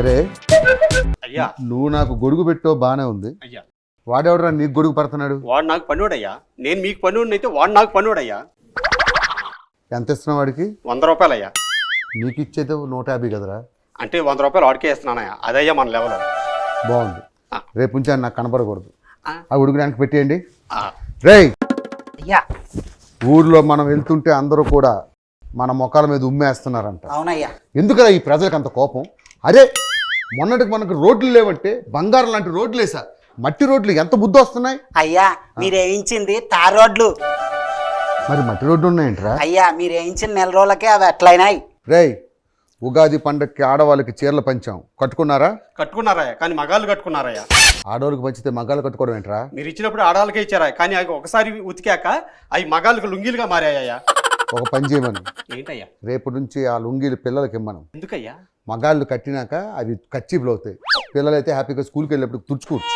సరే అయ్యా నువ్వు నాకు గొడుగు పెట్టో బానే ఉంది. అయ్యా వాడెవడరా నీకు గొడుగు పడుతున్నాడు? వాడు నాకు పన్నుడయ్యా. నేను మీకు పన్నుడిని అయితే వాడు నాకు పన్నుడయ్యా. ఎంత ఇస్తున్నావు వాడికి? 100 రూపాయలు అయ్యా. నీకు ఇచ్చేది 150 కదరా. అంటే 100 రూపాయలు వాడికే ఇస్తున్నానయ్యా. అదయ్యా మన లెవెల్. బాగుంది. రేపు నుంచి ఆయన నాకు కనపడకూడదు. ఆ. ఆ గొడుగు దానికి పెట్టేయండి. ఆ, రేయ్ అయ్యా ఊర్లో మనం వెళ్తుంటే అందరూ కూడా మన మొక్కల మీద ఉమ్మేస్తున్నారంట. అవునయ్యా. ఎందుకలా ఈ ప్రజలకు అంత కోపం? అరే మొన్నటికి మనకు రోడ్లు లేవంటే బంగారం లాంటి రోడ్లు వేసా, మట్టి రోడ్లు ఎంత బుద్ధి వస్తున్నాయి. అయ్యా మీరు వేయించింది తార్ రోడ్లు. మరి మట్టి రోడ్లు ఉన్నాయంటరా? అయ్యా మీరు వేయించిన నెల రోజులకే అవి అట్లయినాయి. రేయ్ ఉగాది పండక్కి ఆడవాళ్ళకి చీరలు పంచాం, కట్టుకున్నారా? కట్టుకున్నారయ్యా, కానీ మగాళ్ళు కట్టుకున్నారయ్యా. ఆడవాళ్ళకి పంచితే మగాళ్ళు కట్టుకోవడం ఏంట్రా? మీరు ఇచ్చినప్పుడు ఆడవాళ్ళకే ఇచ్చారా, కానీ అవి ఒకసారి ఉతికాక అవి మగాళ్ళకి లుంగీలుగా మారాయ్యా. ఒక పని చేయమని ఏంటయ్యా? రేపటి నుంచి ఆ లుంగీలు పిల్లలకి ఇమ్మను. ఎందుకయ్యా? మగాళ్ళు కట్టినాక అవి కచ్చిపులు అవుతాయి, పిల్లలైతే హ్యాపీగా స్కూల్కి వెళ్ళేప్పుడు తుడుచుకోవచ్చు.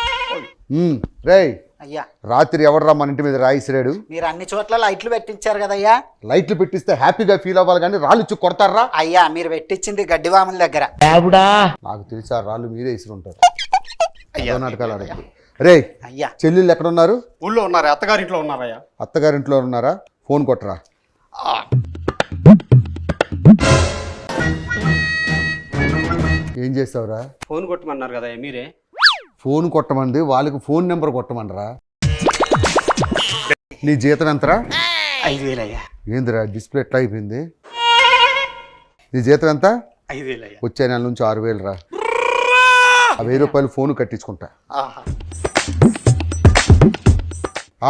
రేయ్ అయ్యా రాత్రి ఎవడరా మన ఇంటి మీద రాయిసిరాడు? మీరు అన్ని చోట్ల లైట్లు పెట్టించారు కదయ్యా. లైట్లు పెట్టిస్తే హ్యాపీగా ఫీల్ అవ్వాలి కానీ రాళ్ళు ఇచ్చి కొడతారా? అయ్యా మీరు పెట్టించింది గడ్డివాముల దగ్గర. నాకు తెలిసి ఆ రాళ్ళు మీరే ఇసురుంటారు. అయ్యా నాటకాలు ఆడద్దు. రే అయ్యా చెల్లెళ్ళు ఎక్కడున్నారు? ఊళ్ళో ఉన్నారు, అత్తగారింట్లో ఉన్నారయ్యా. అత్తగారింట్లో ఉన్నారా? ఫోన్ కొట్టరా. ఏం చేస్తావురా? ఫోన్ కొట్టమన్నారు కదా మీరే. ఫోన్ కొట్టమంది, వాళ్ళకి ఫోన్ నెంబర్ కొట్టమండరా. నీ జీతం ఎంతరా? 5,000 అయ్యా. ఏందిరా డిస్ప్లే ఎట్లా అయిపోయింది? నీ జీతం ఎంత? 5,000 అయ్యా. వచ్చే నెల నుంచి 6,000 రా. ఆ 1,000 రూపాయలు ఫోన్ కట్టించుకుంటా. ఆహా.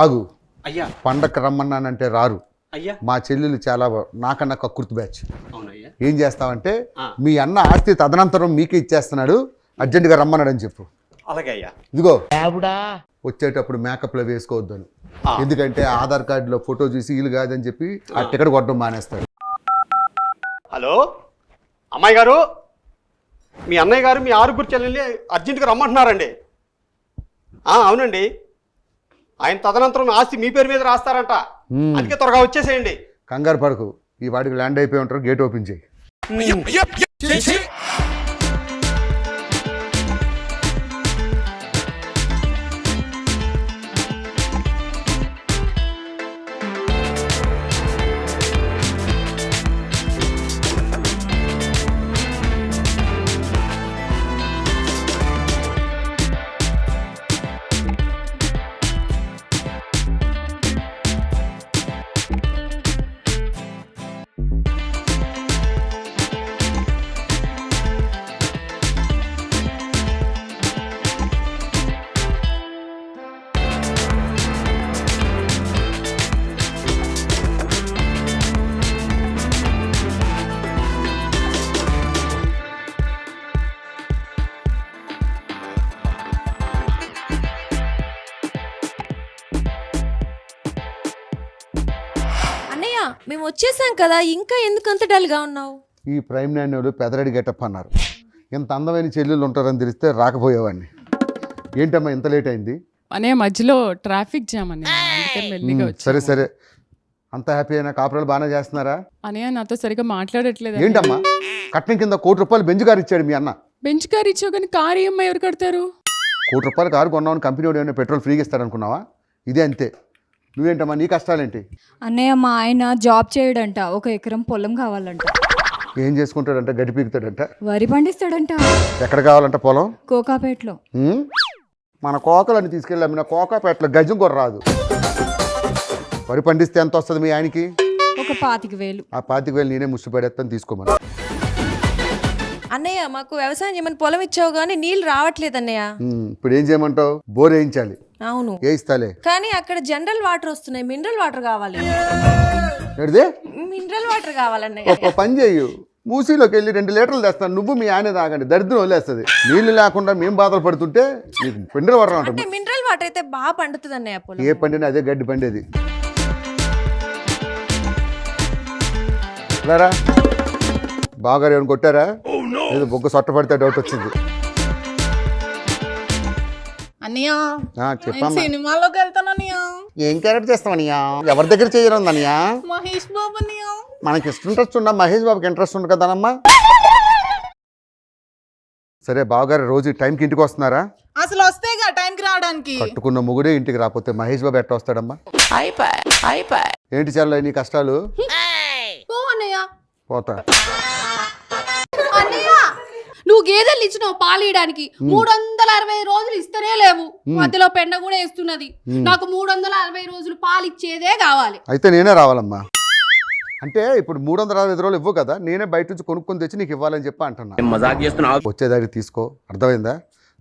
ఆగు, అయ్యా పండక్కి రమ్మన్నానంటే రారు. అయ్యా మా చెల్లెలు చాలా నాకన్నా కక్కుర్తి బ్యాచ్. అవునయ్యా. ఏం చేస్తావంటే ఆ. మీ అన్న ఆస్తి తదనంతరం మీకే ఇచ్చేస్తున్నాడు, అర్జెంటుగా రమ్మన్నాడు అని చెప్పు. అలాగే అయ్యా. ఇదిగో వచ్చేటప్పుడు మేకప్లో వేసుకోవద్దని, ఆ. ఎందుకంటే ఆధార్ కార్డులో ఫోటో చూసి వీలు కాదని చెప్పి ఆ టికెట్ కొట్టడం మానేస్తాడు. హలో అమ్మాయి గారు, మీ అన్నయ్య గారు మీ 6 చెల్లెల్ని అర్జెంటుగా రమ్మంటున్నారండి. అవునండి, ఆయన తదనంతరం ఆస్తి మీ పేరు మీద రాస్తారంట. అందుకే త్వరగా వచ్చేసేయండి. కంగారు పడకు, ఈ వాటికి ల్యాండ్ అయిపోయి ఉంటారు, గేట్ ఓపెన్ చేయి. అన్నయ్య మేము వచ్చేసాం కదా, ఇంకా ఎందుకు అంత డల్గా ఉన్నావు? ఈ ప్రైమ్ నాన్యులు పెదరడి గెటప్ అన్నారు. ఇంత అందమైన చెల్లెళ్ళు ఉంటారని తెలిస్తే రాకపోయేవాడిని. ఏంటమ్మా ఇంత లేట్ అయింది? అనే మధ్యలో ట్రాఫిక్ జామ్ అని అందుకని మెల్లిగా వచ్చాను. సరే సరే, అంత హ్యాపీ అయినా కాపురాలు బాగానే చేస్తున్నారా? అనయ్య నాతో సరిగా మాట్లాడట్లేదు. ఏంటమ్మా కట్నం కింద 1 కోటి రూపాయలు బెంచ్ కారు ఇచ్చాడు మీ అన్న. బెంచ్ కార్ ఇచ్చావు కానీ కార్ ఈఎంఐ ఎవరు కడతారు? 1 కోటి రూపాయలు కారు కొన్నామని కంపెనీ వాడు ఏమైనా పెట్రోల్ ఫ్రీగా ఇస్తాడనుకున్నావా? ఇదే అంతే. నువ్వేంటమ్మా నీ కష్టాలేంటి? అన్నయ్య మా ఆయన జాబ్ చేయడంట, 1 ఎకరం పొలం కావాలంట. ఏం చేసుకుంటాడంట? గడ్డి పీకుతాడంట. వరి పండిస్తాడంట ఎక్కడ కావాలంట పొలం? కోకాపేటలో. మన కోకలని తీసుకెళ్ళి అమ్మిన కోకాపేటలో గజం కూడా రాదు. వరి పండిస్తే ఎంత వస్తుంది మీ ఆయనకి? ఒక 25,000. ఆ 25,000 నేనే ముష్టి పడేస్తాను, తీసుకోమని. అన్నయ్య మాకు వ్యవసాయం చేయమని పొలం ఇచ్చావు కానీ నీళ్ళు రావట్లేదు అన్నయ్య. ఇప్పుడు ఏం చేయమంటావు? బోర్ వేయించాలి. అవును ఏ ఇస్తాలే, కానీ అక్కడ జనరల్ వాటర్ వస్తున్నాయి, మినరల్ వాటర్ కావాలి. ఏడిదే? మినరల్ వాటర్ కావాలన్నయ్య. ఒక పని చేయు, మూసీలోకి వెళ్ళి 2 లీటర్లు తెస్తాను, నువ్వు మీ ఆయన తాగండి, దరిద్రం వదిలేస్తుంది. నీళ్లు లేకుండా మేము బాధలు పడుతుంటే నీకు పిండి పడరా అంటే మినరల్ వాటర్ అయితే బాగా పండుతుంది అన్నయ్య పొలం. ఏ పండినా అదే గడ్డి పండేది. రారా బాగా ఏమైనా కొట్టారా? ఏదో బొగ్గ సొట్ట పడితే డౌట్ వచ్చింది. అన్నయ్య చెప్పమ్మా. సినిమాలోకి వెళ్తాను అన్నయ్య. ఏం క్యారెక్టర్ చేస్తామనియా? ఎవరి దగ్గర చేయరుందనియా? మహేష్ బాబు అన్నయ్య. మనకి ఇంట్రెస్ట్ ఉండ, మహేష్ బాబుకి ఇంట్రెస్ట్ ఉంది కదానమ్మా. సరే బావగారు రోజు టైంకి ఇంటికి వస్తున్నారా? అసలు వస్తేగా టైంకి రావడానికి. కట్టుకున్న మొగుడే ఇంటికి రాకపోతే మహేష్ బాబు ఎట్ట వస్తాడమ్మా? ఏంటి చెల్లె నీ కష్టాలు? పో అన్నయ్య. పోతా. అన్నయ్య నువ్వు గేదెలు ఇచ్చినావు పాలీయడానికి 360 రోజులు ఇస్తనే లేవు. మధ్యలో పెండ కూడా వేస్తున్నది. నాకు 360 రోజులు పాలు ఇచ్చేదే కావాలి. అయితే నేనే రావాలమ్మా. అంటే ఇప్పుడు 365 రోజులు ఇవ్వు కదా, నేనే బయట నుంచి కొనుక్కొని తెచ్చి నీకు ఇవ్వాలని చెప్పి అంటున్నా. వచ్చేదానికి తీసుకో, అర్థమైందా?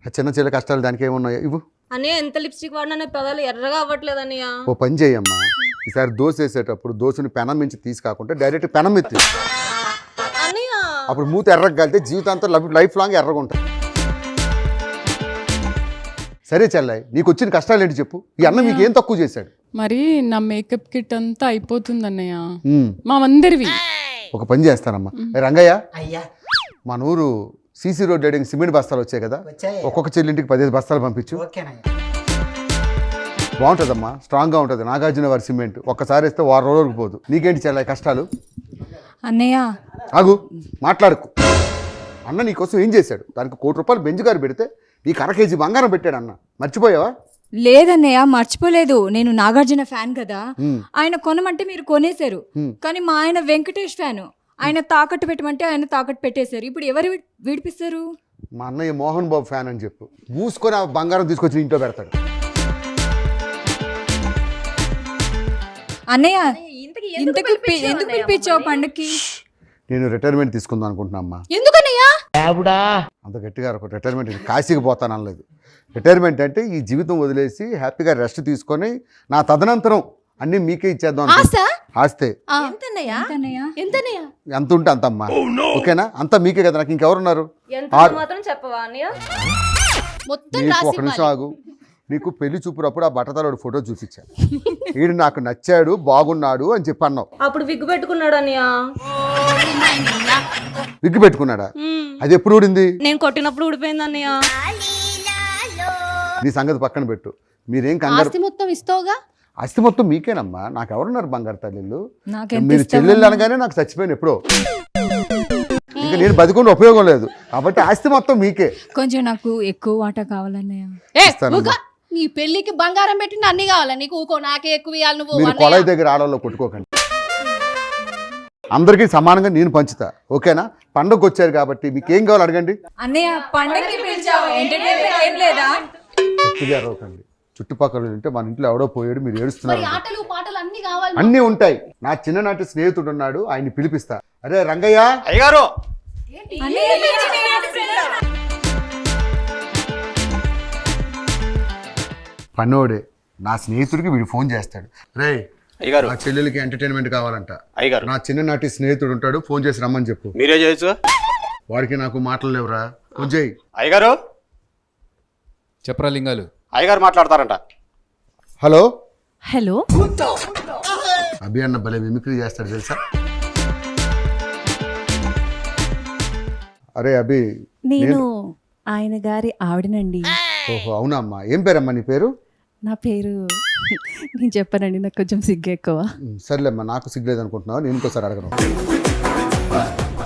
ఆ చిన్న చిన్న కష్టాలు దానికి ఏమున్నాయో ఇవ్వు. అన్నయ్య ఎంత లిప్స్టిక్ వాడినా పెదాలు ఎర్రగా అవ్వట్లేదు అన్నయ్య. ఓ పని చేయమ్మా, ఈసారి దోశ వేసేటప్పుడు దోశని పెనం మించి తీసుకోకుండా డైరెక్ట్ పెనం మీద తీసు. అన్నయ్య అప్పుడు మూత ఎర్రగా కలితే జీవితాంతం లైఫ్ లాంగ్ ఎర్రగా ఉంటుంది. సరే చెల్లాయి, నీకు వచ్చిన కష్టాలు ఏంటి చెప్పు. ఈ అన్న మీకు ఏం తక్కువ చేశాడు? మరి నా మేకప్ కిట్ అంతా అయిపోతుంది అన్నయ్య, మా అందరివి. ఒక పని చేస్తానమ్మా. రంగయ్య, అయ్యా మన ఊరు సీసీ రోడ్ రైడింగ్ సిమెంట్ బస్తాలు వచ్చాయి కదా, వచ్చాయి. ఒక్కొక్క చెల్లింటికి 15 బస్తాలు పంపించు. ఓకేనయ్యా. బాగుంటుందమ్మా, స్ట్రాంగ్గా ఉంటుంది. నాగార్జున వారి సిమెంట్ ఒక్కసారి వేస్తే 6 రోజుల వరకు పోదు. నీకేంటి చెల్లాయి కష్టాలు? అన్నయ్య ఆగు, మాట్లాడుకు. అన్న నీకోసం ఏం చేశాడు? దానికి 1 కోటి రూపాయలు బెంచ్ గారు పెడితే నీకు 1/2 కేజీ బంగారం పెట్టాడు అన్న. మర్చిపోయావా? లేదన్నయ్య, మర్చిపోలేదు. నేను నాగార్జున ఫ్యాన్ కదా, ఆయన కొనమంటే మీరు కొనేశారు. కానీ మా ఆయన వెంకటేష్ ఫ్యాను. ఆయన తాకట్టు పెట్టమంటే ఆయన తాకట్టు పెట్టేశారు. ఇప్పుడు ఎవరు విడిపిస్తారు? మా అన్నయ్య మోహన్ బాబు ఫ్యాన్ అని చెప్పు. మూసుకొని ఆ బంగారం తీసుకొచ్చి ఇంట్లో పెడతాడు. అన్నయ్య ఎందుకు పిలిపించావు పండుగకి? నేను రిటైర్మెంట్ తీసుకుందాం అనుకుంటున్నా అమ్మా. ఎందుకన్నయ్యా? అంత గట్టిగా రిటైర్మెంట్ కాశీకి పోతాను అనలేదు. రిటైర్మెంట్ అంటే ఈ జీవితం వదిలేసి హ్యాపీగా రెస్ట్ తీసుకొని నా తదనంతరం అన్నీ మీకే ఇచ్చేద్దాం. ఆస్తే ఎంతన్నయ్యా? ఎంత ఉంటే అంత అమ్మా. ఓకేనా? అంతా మీకే కదా, నాకు ఇంకెవరున్నారు? మాత్రం చెప్పవా అన్నయ్య? మొత్తం నీకు రాసి ఒక నిమిషం ఆగు. నీకు పెళ్లి చూపునప్పుడు ఆ బట్టతలోడు ఫోటో చూపించాను. వీడు నాకు నచ్చాడు, బాగున్నాడు అని చెప్పి అన్నావు. అప్పుడు విగ్గు పెట్టుకున్నాడు అన్నయ్య. విగ్గు పెట్టుకున్నాడా? అది ఎప్పుడు ఊడింది? నేను కొట్టినప్పుడు ఊడిపోయింది అన్నయ్య. నీ సంగతి పక్కన పెట్టు. మీరేం కంగారు. ఆస్తి మొత్తం ఇస్తావుగా? ఆస్తి మొత్తం మీకేనమ్మా, నాకు ఎవరున్నారు బంగారు తల్లిళ్ళు? నాకెంత మీరు చెల్లెళ్ళు అనగానే నాకు చచ్చిపోయాను ఎప్పుడో. ఇంకా నేను బతికుండా ఉపయోగం లేదు కాబట్టి ఆస్తి మొత్తం మీకే. కొంచెం నాకు ఎక్కువ వాటా కావాలన్నయ్య. ఇస్తానమ్మా. నీ పెళ్లికి బంగారం పెట్టిన అన్ని కావాలా నీకు? ఊకో, నాకే ఎక్కువ ఇవ్వాలి నువ్వు. మీరు కొలాయి దగ్గర ఆడవాళ్ళు కొట్టుకోకండి. అందరికీ సమానంగా నేను పంచుతా. ఓకేనా? పండుగకు వచ్చారు కాబట్టి మీకు ఏం కావాలి అడగండి. అన్నయ్య పండుగకి పిలిచావు, ఎంటర్టైన్మెంట్ ఏం లేదా? గట్టిగా అరవకండి. చుట్టుపక్కల ఉంటే మన ఇంట్లో ఎవడో పోయాడు, మీరు ఏడుస్తున్నారు. ఆటలు పాటలు అన్ని కావాలి. అన్నీ ఉంటాయి. నా చిన్ననాటి స్నేహితుడు ఉన్నాడు, ఆయన్ని పిలిపిస్తా. అరే రంగయ్య, అయ్యగారు పన్నోడే నా స్నేహితుడికి వీడు ఫోన్ చేస్తాడు. రే అయ్యగారు, నా చెల్లెలకి ఎంటర్టైన్మెంట్ కావాలంట. అయ్యగారు నా చిన్ననాటి స్నేహితుడు ఉంటాడు, ఫోన్ చేసి రమ్మని చెప్పు. మీరే చేయొచ్చు. వాడికి నాకు మాటలు లేవురా. ఫోన్ చేయి. అయ్యగారు, చెప్పరా లింగాలు. అయ్యగారు మాట్లాడతారంట. హలో. హలో. అభి అన్న భలే మిమిక్రీ చేస్తాడు తెలుసా? అరే అభి, నేను ఆయన గారి ఆవిడనండి. ఓహో అవునా అమ్మా. ఏం పేరమ్మా నీ పేరు? నా పేరు నేను చెప్పానండి, నాకు కొంచెం సిగ్గు ఎక్కువ. సర్లేమ్మా, నాకు సిగ్గులేదు అనుకుంటున్నావు, నేను ఇంకోసారి అడగను.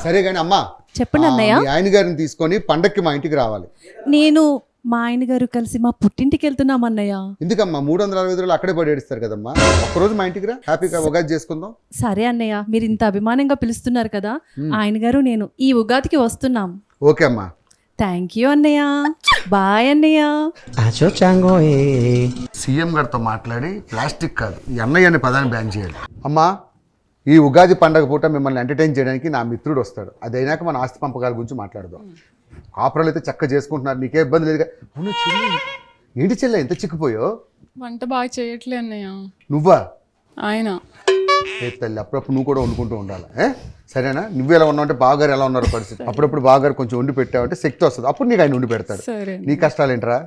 సరే కానీ అమ్మా చెప్పండి అన్నయ్య. మీ ఆయన గారిని తీసుకొని పండక్కి మా ఇంటికి రావాలి. నేను మా ఆయన గారు కలిసి మా పుట్టింటికి వెళ్తున్నాం అన్నయ్య. ఎందుకమ్మా 365 రోజులు అక్కడే పడి ఏడుస్తారు కదమ్మా. ఒక్కరోజు మా ఇంటికి రా, హ్యాపీగా ఉగాది చేసుకుందాం. సరే అన్నయ్య, మీరు ఇంత అభిమానంగా పిలుస్తున్నారు కదా, ఆయన గారు నేను ఈ ఉగాదికి వస్తున్నాం. ఓకే అమ్మా. థ్యాంక్ యూ అన్నయ్య. బాయ్ అన్నయ్య. సీఎం గారితో మాట్లాడి ప్లాస్టిక్ కాదు ఈ అన్నయ్య అనే పదాన్ని బ్యాన్ చేయాలి. అమ్మా ఈ ఉగాది పండగ పూట మిమ్మల్ని ఎంటర్టైన్ చేయడానికి నా మిత్రుడు వస్తాడు. అది అయినాక మన ఆస్తి పంపకాల గురించి మాట్లాడదాం. కాపురాలు అయితే చక్కగా చేసుకుంటున్నారు, నీకే ఇబ్బంది లేదు. అవును చెల్లి, ఏంటి చెల్లె ఎంత చిక్కిపోయో? వంట బాగా చేయట్లే అన్నయ్య. నువ్వా? ఆయన ఏ తల్లి, అప్పుడప్పుడు నువ్వు కూడా వండుకుంటూ ఉండాలి. సరేనా? నువ్వు ఎలా ఉన్నావు అంటే బావగారు ఎలా ఉన్నారు పరిస్థితి. అప్పుడప్పుడు బావగారు కొంచెం వండి పెట్టావంటే శక్తి వస్తుంది, అప్పుడు నీకు ఆయన వండి పెడతాడు. సరే. నీ కష్టాలు ఏంట్రా?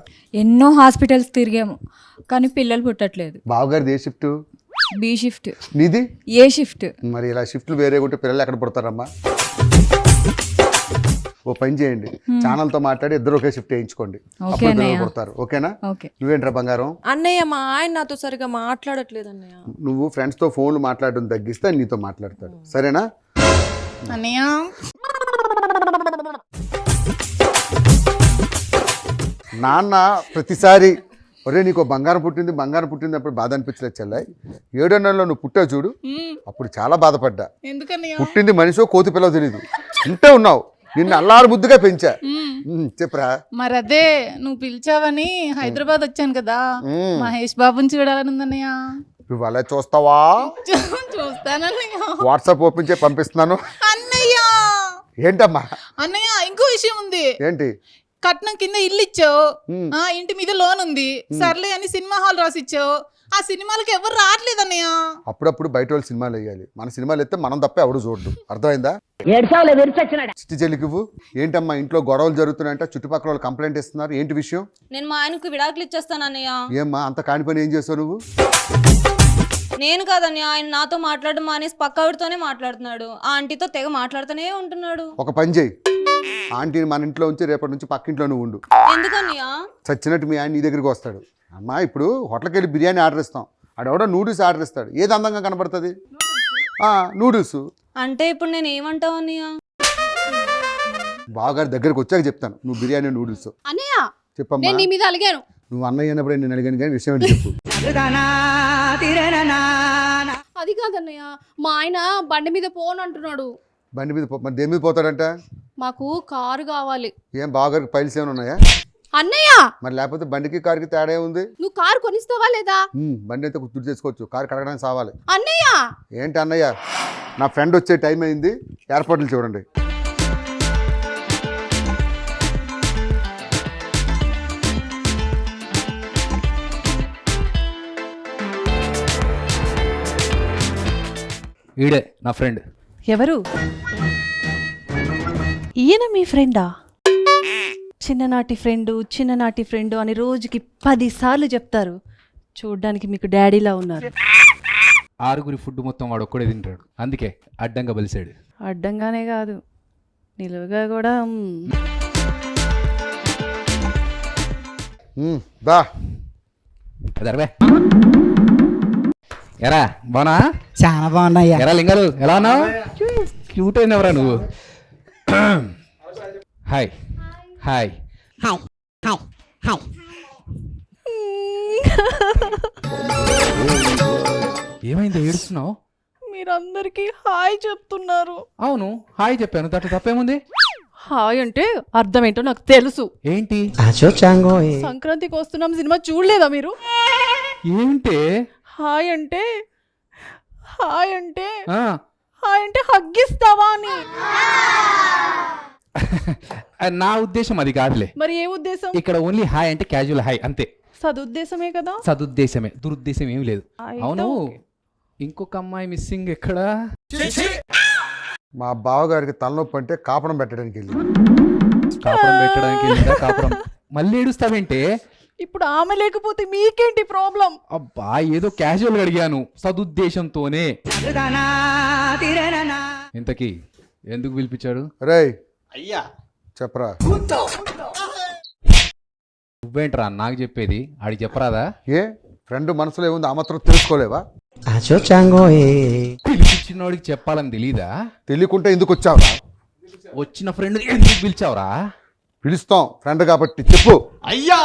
ఎన్నో హాస్పిటల్స్ తిరిగాము కానీ పిల్లలు పుట్టట్లేదు. బావగారిది ఏ షిఫ్ట్? B shift. నీది ఏ షిఫ్ట్? మరి ఇలా షిఫ్ట్లు వేరే ఉంటే పిల్లలు ఎక్కడ పుడతారమ్మా? ఓ పని చేయండి, ఛానల్తో మాట్లాడి ఇద్దరు ఒకే షిఫ్ట్ వేయించుకోండి, అప్పుడు పిల్లలు పుడతారు. ఓకేనా? నువ్వేంట్రా బంగారం? అన్నయ్య మా ఆయన నాతో సరిగా మాట్లాడట్లేదు అన్నయ్య. నువ్వు ఫ్రెండ్స్తో ఫోన్లు మాట్లాడడం తగ్గిస్తే నీతో మాట్లాడతాడు. సరేనా? అన్నయ్య నాన్న ప్రతిసారి ఒరే నీకు బంగారం పుట్టింది అప్పుడు బాధ అనిపించలేదు చెల్లాయి. 7వ నెలలో నువ్వు పుట్టావు చూడు, అప్పుడు చాలా బాధపడ్డా. ఎందుకన్నయ్య? పుట్టింది మనిషో కోతి పిల్లవ తెలీదు, ఇంటే ఉన్నావు. నిన్ను అల్లారు బుద్ధిగా పెంచా. చెప్పరా. మరి అదే నువ్వు పిలిచావని హైదరాబాద్ వచ్చాను కదా, మహేష్ బాబుని చూడాలని ఉందన్నయ్య. నువ్వు అలా చూస్తావా? చూస్తానన్నయ్య. వాట్సాప్ ఓపెన్ చేసి పంపిస్తున్నాను. అన్నయ్య ఏంటమ్మా? అన్నయ్య ఇంకో విషయం ఉంది. ఏంటి? కట్నం కింద ఇల్లు ఇచ్చావు, ఇంటి మీద లోన్ ఉంది, సర్లే అని సినిమా హాల్ రాసి ఇచ్చావు. ఆ సినిమాలకి ఎవరు రావట్లేదు అన్నయ్య. అప్పుడప్పుడు బయట వాళ్ళు సినిమాలు వేయాలి, మన సినిమాలు ఎత్తే మనం తప్ప ఎవడు చూడదు. అర్థమైందా? చిట్టి చెల్లికి ఇవ్వు. ఏంటమ్మా ఇంట్లో గొడవలు జరుగుతున్నాయంట, చుట్టుపక్కల వాళ్ళు కంప్లైంట్ ఇస్తున్నారు, ఏంటి విషయం? నేను మా ఆయనకు విడాకులు ఇచ్చేస్తాను అన్నయ్య. ఏమ్మా అంత కాని పని ఏం చేస్తావు నువ్వు? నేను కాదన్నయ్య, ఆయన నాతో మాట్లాడడం మానేసి పక్కవిడితోనే మాట్లాడుతున్నాడు. ఆ ఆంటీతో తెగ మాట్లాడుతూనే ఉంటున్నాడు. ఒక పని చేయి, ఆంటీని మన ఇంట్లో ఉంచి రేపటి నుంచి పక్కింట్లో నువ్వు ఉండు. ఎందుకన్నయ్య? చచ్చినట్టు మీ ఆయన నీ దగ్గరికి వస్తాడు. అమ్మా ఇప్పుడు హోటల్కి వెళ్ళి బిర్యానీ ఆర్డర్ ఇస్తాం, ఆడెవడో నూడిల్స్ ఆర్డర్ ఇస్తాడు. ఏది అందంగా కనబడుతుంది? నూడిల్స్. అంటే ఇప్పుడు నేను ఏమంటావు అన్నయ్య? బాగా దగ్గరికి వచ్చాక చెప్తాను. నువ్వు బిర్యానీ నూడిల్స్ అన్నయ్య చెప్పమ్మా. నేను నీ మీద అలిగాను. నువ్వు అన్నయ్య అన్నప్పుడు నేను అడిగాను కానీ విషయం ఏంటి చెప్పు. అది కాదన్నయ్య, మా ఆయన బండి మీద పోను అంటున్నాడు. బండి మీద మరి దేని మీద పోతాడంట? మాకు కారు కావాలి. ఏం బావగారికి పైల్స్ ఏమైనా ఉన్నాయా? అన్నయ్య మరి లేకపోతే బండికి కారుకి తేడా ఉంది. నువ్వు కారు కొనిస్తావా లేదా? బండి అయితే గుర్తు చేసుకోవచ్చు, కారు కడగడానికి సావాలి. అన్నయ్య ఏంటి అన్నయ్య? నా ఫ్రెండ్ వచ్చే టైం అయింది, ఏర్పాట్లు చూడండి. ఈడే నా ఫ్రెండ్. ఎవరు? ఈయన మీ ఫ్రెండా? చిన్ననాటి ఫ్రెండు అని రోజుకి 10 సార్లు చెప్తారు. చూడ్డానికి మీకు డాడీలా ఉన్నారు. 6 ఫుడ్ మొత్తం వాడు ఒక్కడే తింటాడు, అందుకే అడ్డంగా బలిసాడు. అడ్డంగానే కాదు, నిలువుగా కూడా. దా అదర్వే. ఎరా బానా? చాలా బాగున్నాయ్యా. ఎరా లింగాలు ఎలా ఉన్నావు? క్యూట్ అయినవరా నువ్వు. Hi hi hi hi hi. ఏమైంది ఏడుస్తున్నావు? మీరందరికీ హాయ్ చెప్తున్నారు. అవును హాయ్ చెప్పాను, దాంట్లో తప్పేముంది? హాయ్ అంటే అర్థం ఏంటో నాకు తెలుసు. ఏంటి? సంక్రాంతికి వస్తున్నాం సినిమా చూడలేదా మీరు? ఏంటి హాయ్ అంటే హాయ్ అంటే ఆ, హాయ్ అంటే హగ్గిస్తావా అని. నా ఉద్దేశం అది కాదులే. మరి ఏ ఉద్దేశం? ఇక్కడ ఓన్లీ హాయ్ అంటే క్యాజువల్ హాయ్ అంతే. సదుద్దేశమే కదా. సదుద్దేశమే, దురుద్దేశం ఏమి లేదు. అయితే అవును ఓకే. ఇంకొక అమ్మాయి మిస్సింగ్ ఎక్కడా? మా బావగారికి తలనొప్పి అంటే కాపడం పెట్టడానికి వెళ్ళి. కాపురం పెట్టడానికి వెళ్ళిందా? కాపురం మళ్ళీ ఏడుస్తావేంటే? ఇప్పుడు ఆమె లేకపోతే మీకేంటి ప్రాబ్లం? అబ్బా ఏదో క్యాజువల్ అడిగాను, సదుద్దేశంతోనే. ఇంతకీ ఎందుకు పిలిపించాడు? రేయ్ అయ్యా చెప్పరా. నువ్వేంట్రా నాకు చెప్పేది, ఆడికి చెప్పరాదా? ఏ ఫ్రెండ్ మనసులో ఏముంది ఆ మాత్రం తెలుసుకోలేవా? పిలిపించినోడికి చెప్పాలని తెలీదా? తెలియకుంటే ఎందుకు వచ్చావురా? వచ్చిన ఫ్రెండ్ ఎందుకు పిలిచావురా? పిలుస్తాం ఫ్రెండ్ కాబట్టి చెప్పు. అయ్యా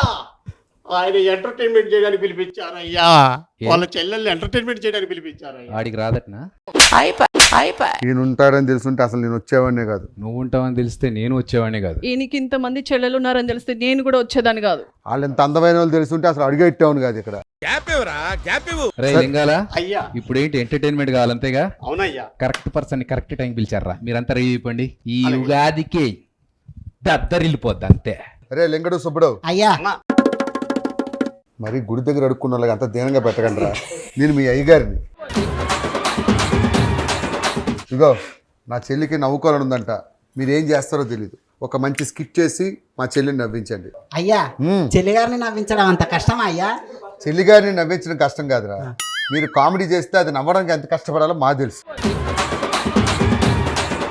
ఆయన ఎంటర్టైన్మెంట్ చేయడానికి పిలిపించారు అయ్యా. వాళ్ళ చెల్లెల్ని ఎంటర్టైన్మెంట్ చేయడానికి పిలిపించారు అయ్యా. ఆడికి రాదట్నా? ఈయన ఉంటాడని తెలుసుంటే అసలు నేను వచ్చేవాడినే కాదు. నువ్వు ఉంటావని తెలిస్తే నేను వచ్చేవాడినే కాదు. ఈయనకి ఇంతమంది చెల్లెలు ఉన్నారని తెలిస్తే నేను కూడా వచ్చేదాన్ని కాదు. వాళ్ళు ఎంత అందమైన వాళ్ళు తెలుసుంటే అసలు అడిగే ఇట్టేవాను కాదు ఇక్కడ. రే లింగాల, అయ్యా ఇప్పుడు ఏంటి ఎంటర్టైన్మెంట్ కావాలంతేగా? అవునయ్యా. కరెక్ట్ పర్సన్ కరెక్ట్ టైం పిలిచారా? మీరంతా రెడీ అయిపోండి, ఈ ఉగాదికి దద్దరిల్లిపోద్ది అంతే. అరే లింగడు సుబ్బడు, అయ్యా మరి గుడి దగ్గర అడుక్కున్న వాళ్ళకి అంత దీనంగా పెట్టకండి రా. నేను మీ అయ్యగారిని. ఇగో నా చెల్లికి నవ్వుకోవాలని ఉందంట, మీరు ఏం చేస్తారో తెలీదు. ఒక మంచి స్కిట్ చేసి మా చెల్లిని నవ్వించండి. అయ్యా చెల్లిగారిని నవ్వించడం అంత కష్టమా అయ్యా? చెల్లిగారిని నవ్వించడం కష్టం కాదురా, మీరు కామెడీ చేస్తే అది నవ్వడానికి ఎంత కష్టపడాలో మాకు తెలుసు.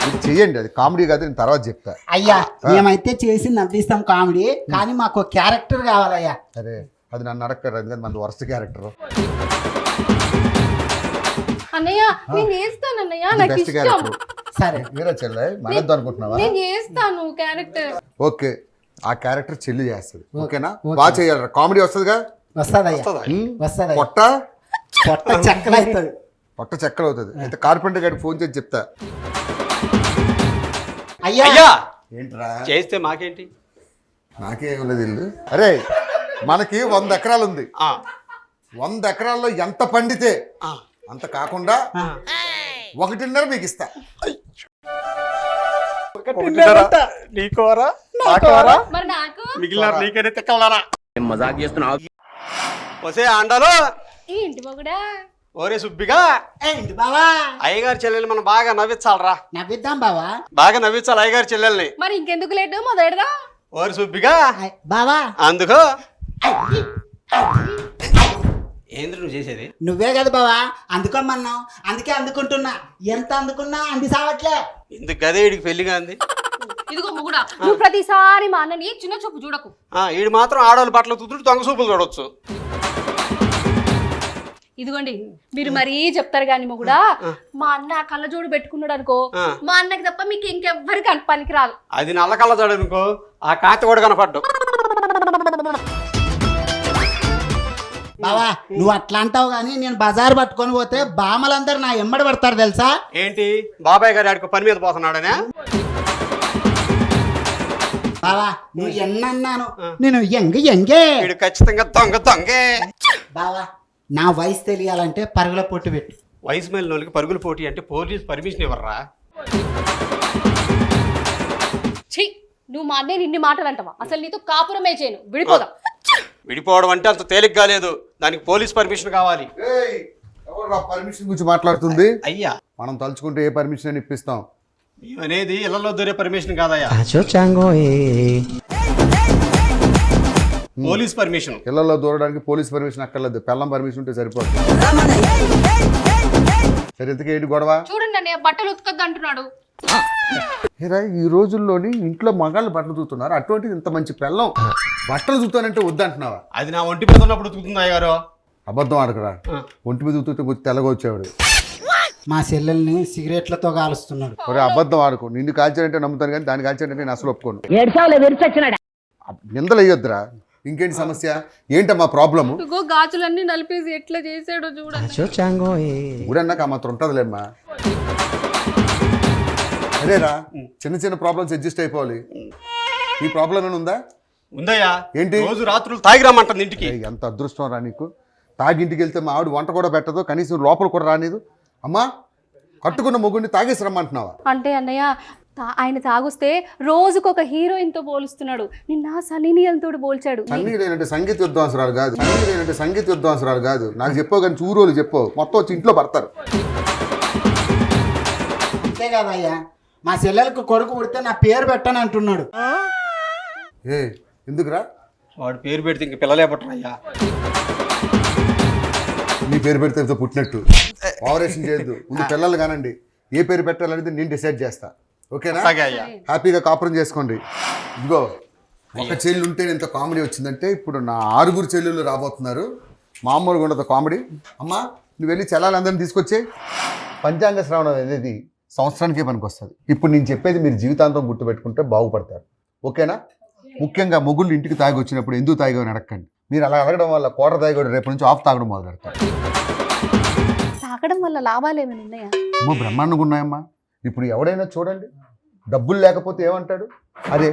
మీరు చెయ్యండి, అది కామెడీ కాదు, నేను తర్వాత చెప్తా. అయ్యా మేమైతే చేసి నవ్విస్తాం కామెడీ, కానీ మాకు క్యారెక్టర్ కావాలయ్యా. అరే అది నన్ను అడగరు, ఎందుకంటే మన వరస్ట్ క్యారెక్టర్. అన్నయ్య నేను చేస్తాను అన్నయ్య, నాకు బెస్ట్ ఇష్టం. క్యారెక్టర్. సరే మీరా చెల్లె మనద్దు అనుకుంటున్నావా? నేను చేస్తాను క్యారెక్టర్. ఓకే ఆ క్యారెక్టర్ చెల్లి చేస్తుంది. ఓకేనా? బాగా చేయాలి. కామెడీ వస్తుందిగా? వస్తుందయ్యా, వస్తుందా? వస్తుందయ్యా. పొట్ట పొట్ట చెక్కలు అవుతుంది. పొట్ట చెక్కలు అవుతుంది. అయితే కార్పెంటర్ గారికి ఫోన్ చేసి చెప్తా. అయ్యా అయ్యా ఏంట్రా? చేస్తే మాకేంటి? నాకేం లేదు ఇల్లు. అరే మనకి 100 ఎకరాలు ఉంది. ఆ, 100 ఎకరాల్లో ఎంత పండితే ఆ. అంత కాకుండా 1.5 మీకు ఇస్తా. నీకోరా నాకోరా మరి నాకు మిగిలిన నీకైనా తిక్కలారా మజాక్ చేస్తున్నావు. వసే ఆండాలో ఏంటి మొగుడా? ఓరే సుబ్బిగా, ఏంటి బావా? అయ్యగారి చెల్లెల్ని మనం బాగా నవ్వించాలరా. నవ్విద్దాం బావా. బాగా నవ్వించాలి అయ్యగారి చెల్లెల్ని. మరి ఇంకెందుకు లేటు మొదలెడదా? ఓరి సుబ్బిగా, బావా అందుకో ఏంద్ర నువ్వు చేసేది? నువ్వే కదా బావా అందుకోమన్నావు, అందుకే అందుకుంటున్నా. ఎంత అందుకున్నా అంది సావట్లే. ఇందుకు గదే ఈడికి పెళ్లిగా అంది. ఇదిగో మొగుడా, నువ్వు ప్రతిసారి మా అన్నని చిన్న చూపు చూడకు. ఈడు మాత్రం ఆడవాళ్ళ బట్టలు తుదుడు దొంగ చూపులు చూడొచ్చు. ఇదిగోండి, మీరు మరీ చెప్తారు గాని మొగుడా, మా అన్న కళ్ళజోడు పెట్టుకున్నాడు అనుకో, మా అన్నకి తప్ప మీకు ఇంకెవ్వరికి పనికి రాదు. అది నల్ల కళ్ళజోడు అనుకో, ఆ కాంతి కూడా కనపడ్డు. బావా నువ్వు అట్లా అంటావు కానీ నేను బజార్ పట్టుకొని పోతే బామలందరూ నా ఎమ్మడి పడతారు తెలుసా? ఏంటి బాబాయ్ గారు ఆడికి పని మీద పోతున్నాడనే? బావా నువ్వు ఎన్నన్నాను, నేను ఎంగే. వీడు ఖచ్చితంగా దొంగే. బావా నా వయసు తెలియాలంటే పరుగుల పొట్టు పెట్టు. వయసు మేలిన వాళ్ళకి పరుగుల పోటీ అంటే పోలీస్ పర్మిషన్ ఇవ్వర్రా. ఛీ, నువ్వు మా అన్నయ్య ఇన్ని మాటలు అంటావా? అసలు నీతో కాపురమే చేయను, విడిపోదాం. విడిపోవడం అంటే అంత తేలిగ్గా లేదు, దానికి పోలీస్ పర్మిషన్ కావాలి. పర్మిషన్ గురించి మాట్లాడుతుంది. అయ్యా మనం తలుచుకుంటే ఏ పర్మిషన్ అని ఇప్పిస్తాం. అనేది ఇళ్లలో దొరే పర్మిషన్ కాదయ్యా, పోలీస్ పర్మిషన్. ఇళ్లలో దూరడానికి పోలీస్ పర్మిషన్ అక్కర్లేదు, పెళ్ళం పర్మిషన్ ఉంటే సరిపోతుంది. సరే ఇంతకీ ఏంటి గొడవ? చూడండి అన్నయ్య బట్టలు ఉతకద్దు అంటున్నాడు. ఏరా ఈ రోజుల్లోని ఇంట్లో మగాళ్ళు బట్టలు చూస్తున్నారు, అటువంటిది ఇంత మంచి పెళ్ళం బట్టలు చూస్తానంటే వద్దంటున్నావా? అది నా ఒంటి మీద ఉన్నప్పుడు ఉతుకుతుంది అయ్యగారు. అబద్ధం ఆడకరా. ఒంటి మీద ఉతుకుతే కొంచెం తెల్లగా వచ్చేవాడు. మా చెల్లెల్ని సిగరెట్లతో కాలుస్తున్నాడు. ఒరే అబద్ధం ఆడుకో. నిన్ను కాల్చాడంటే నమ్ముతాను కానీ దాన్ని కాల్చాడంటే నేను అసలు ఒప్పుకోను. నిందలు వేయొద్దురా. ఇంకేంటి సమస్య? ఏంటమ్మా ప్రాబ్లము? ఇగో గాజులన్నీ నలిపేసి ఎట్లా చేసాడో చూడండి. ఊరన్నాక ఆ మాత్రం ఉంటుందిలేమ్మా. అదేరా చిన్న చిన్న ప్రాబ్లమ్స్ అడ్జస్ట్ అయిపోవాలి. ఈ ప్రాబ్లం ఏమైనా ఉందా? ఉందయ్యా. ఏంటి? రోజు రాత్రులు తాగి రమ్మంటుంది ఇంటికి. ఎంత అదృష్టం రా నీకు. తాగింటికి వెళ్తే మా ఆవిడ వంట కూడా పెట్టదు, కనీసం లోపల కూడా రానిదు. అమ్మా కట్టుకున్న మొగుడిని తాగేసి రమ్మంటున్నావా? అంటే అన్నయ్య ఆయన తాగుస్తే రోజుకొక హీరోయిన్ తో పోలుస్తున్నాడు. నిన్న సన్నీ లియోన్ తోటి పోల్చాడు. సన్నీ లియోన్ అంటే సంగీత విద్వాంసరాలు కాదు. సన్నీ లియోన్ అంటే సంగీత విద్వాంసరాలు కాదు. నాకు చెప్పావు కానీ చూరోలు చెప్పావు, మొత్తం వచ్చి ఇంట్లో పడతారు. అంతే కదయ్యా, మా చెల్లెలకు కొడుకు పుడితే నా పేరు పెట్టని అంటున్నాడు. ఏ ఎందుకురా? వాడు పేరు పెడితే ఇంక పిల్లలే పుట్టరయ్యా. నీ పేరు పెడితే పుట్టినట్టు ఆపరేషన్ చేయొద్దు. ముందు పిల్లలు కానండి, ఏ పేరు పెట్టాలనేది నేను డిసైడ్ చేస్తా. ఓకేనా? హ్యాపీగా కాపురం చేసుకోండి. ఇదిగో ఒక చెల్లి ఉంటే ఇంత కామెడీ వచ్చిందంటే ఇప్పుడు నా 6 చెల్లెళ్ళు రాబోతున్నారు. మామూలుగా ఉండదు కామెడీ. అమ్మా నువ్వు వెళ్ళి చెల్లాలందరినీ తీసుకొచ్చే. పంచాంగ శ్రవణం అనేది సంవత్సరానికే పనికి వస్తుంది. ఇప్పుడు నేను చెప్పేది మీరు జీవితాంతం గుర్తుపెట్టుకుంటే బాగుపడతారు. ఓకేనా? ముఖ్యంగా మొగుళ్ళు ఇంటికి తాగి వచ్చినప్పుడు ఎందుకు తాగని అడగండి. మీరు అలా అడగడం వల్ల కోట తాగడం రేపు నుంచి ఆఫ్ తాగడం మొదలు పెడతారు. తాగడం వల్ల లాభాలు ఏమైనా ఉన్నాయా? అమ్మో బ్రహ్మాండంగా ఉన్నాయమ్మా. ఇప్పుడు ఎవడైనా చూడండి, డబ్బులు లేకపోతే ఏమంటాడు? అదే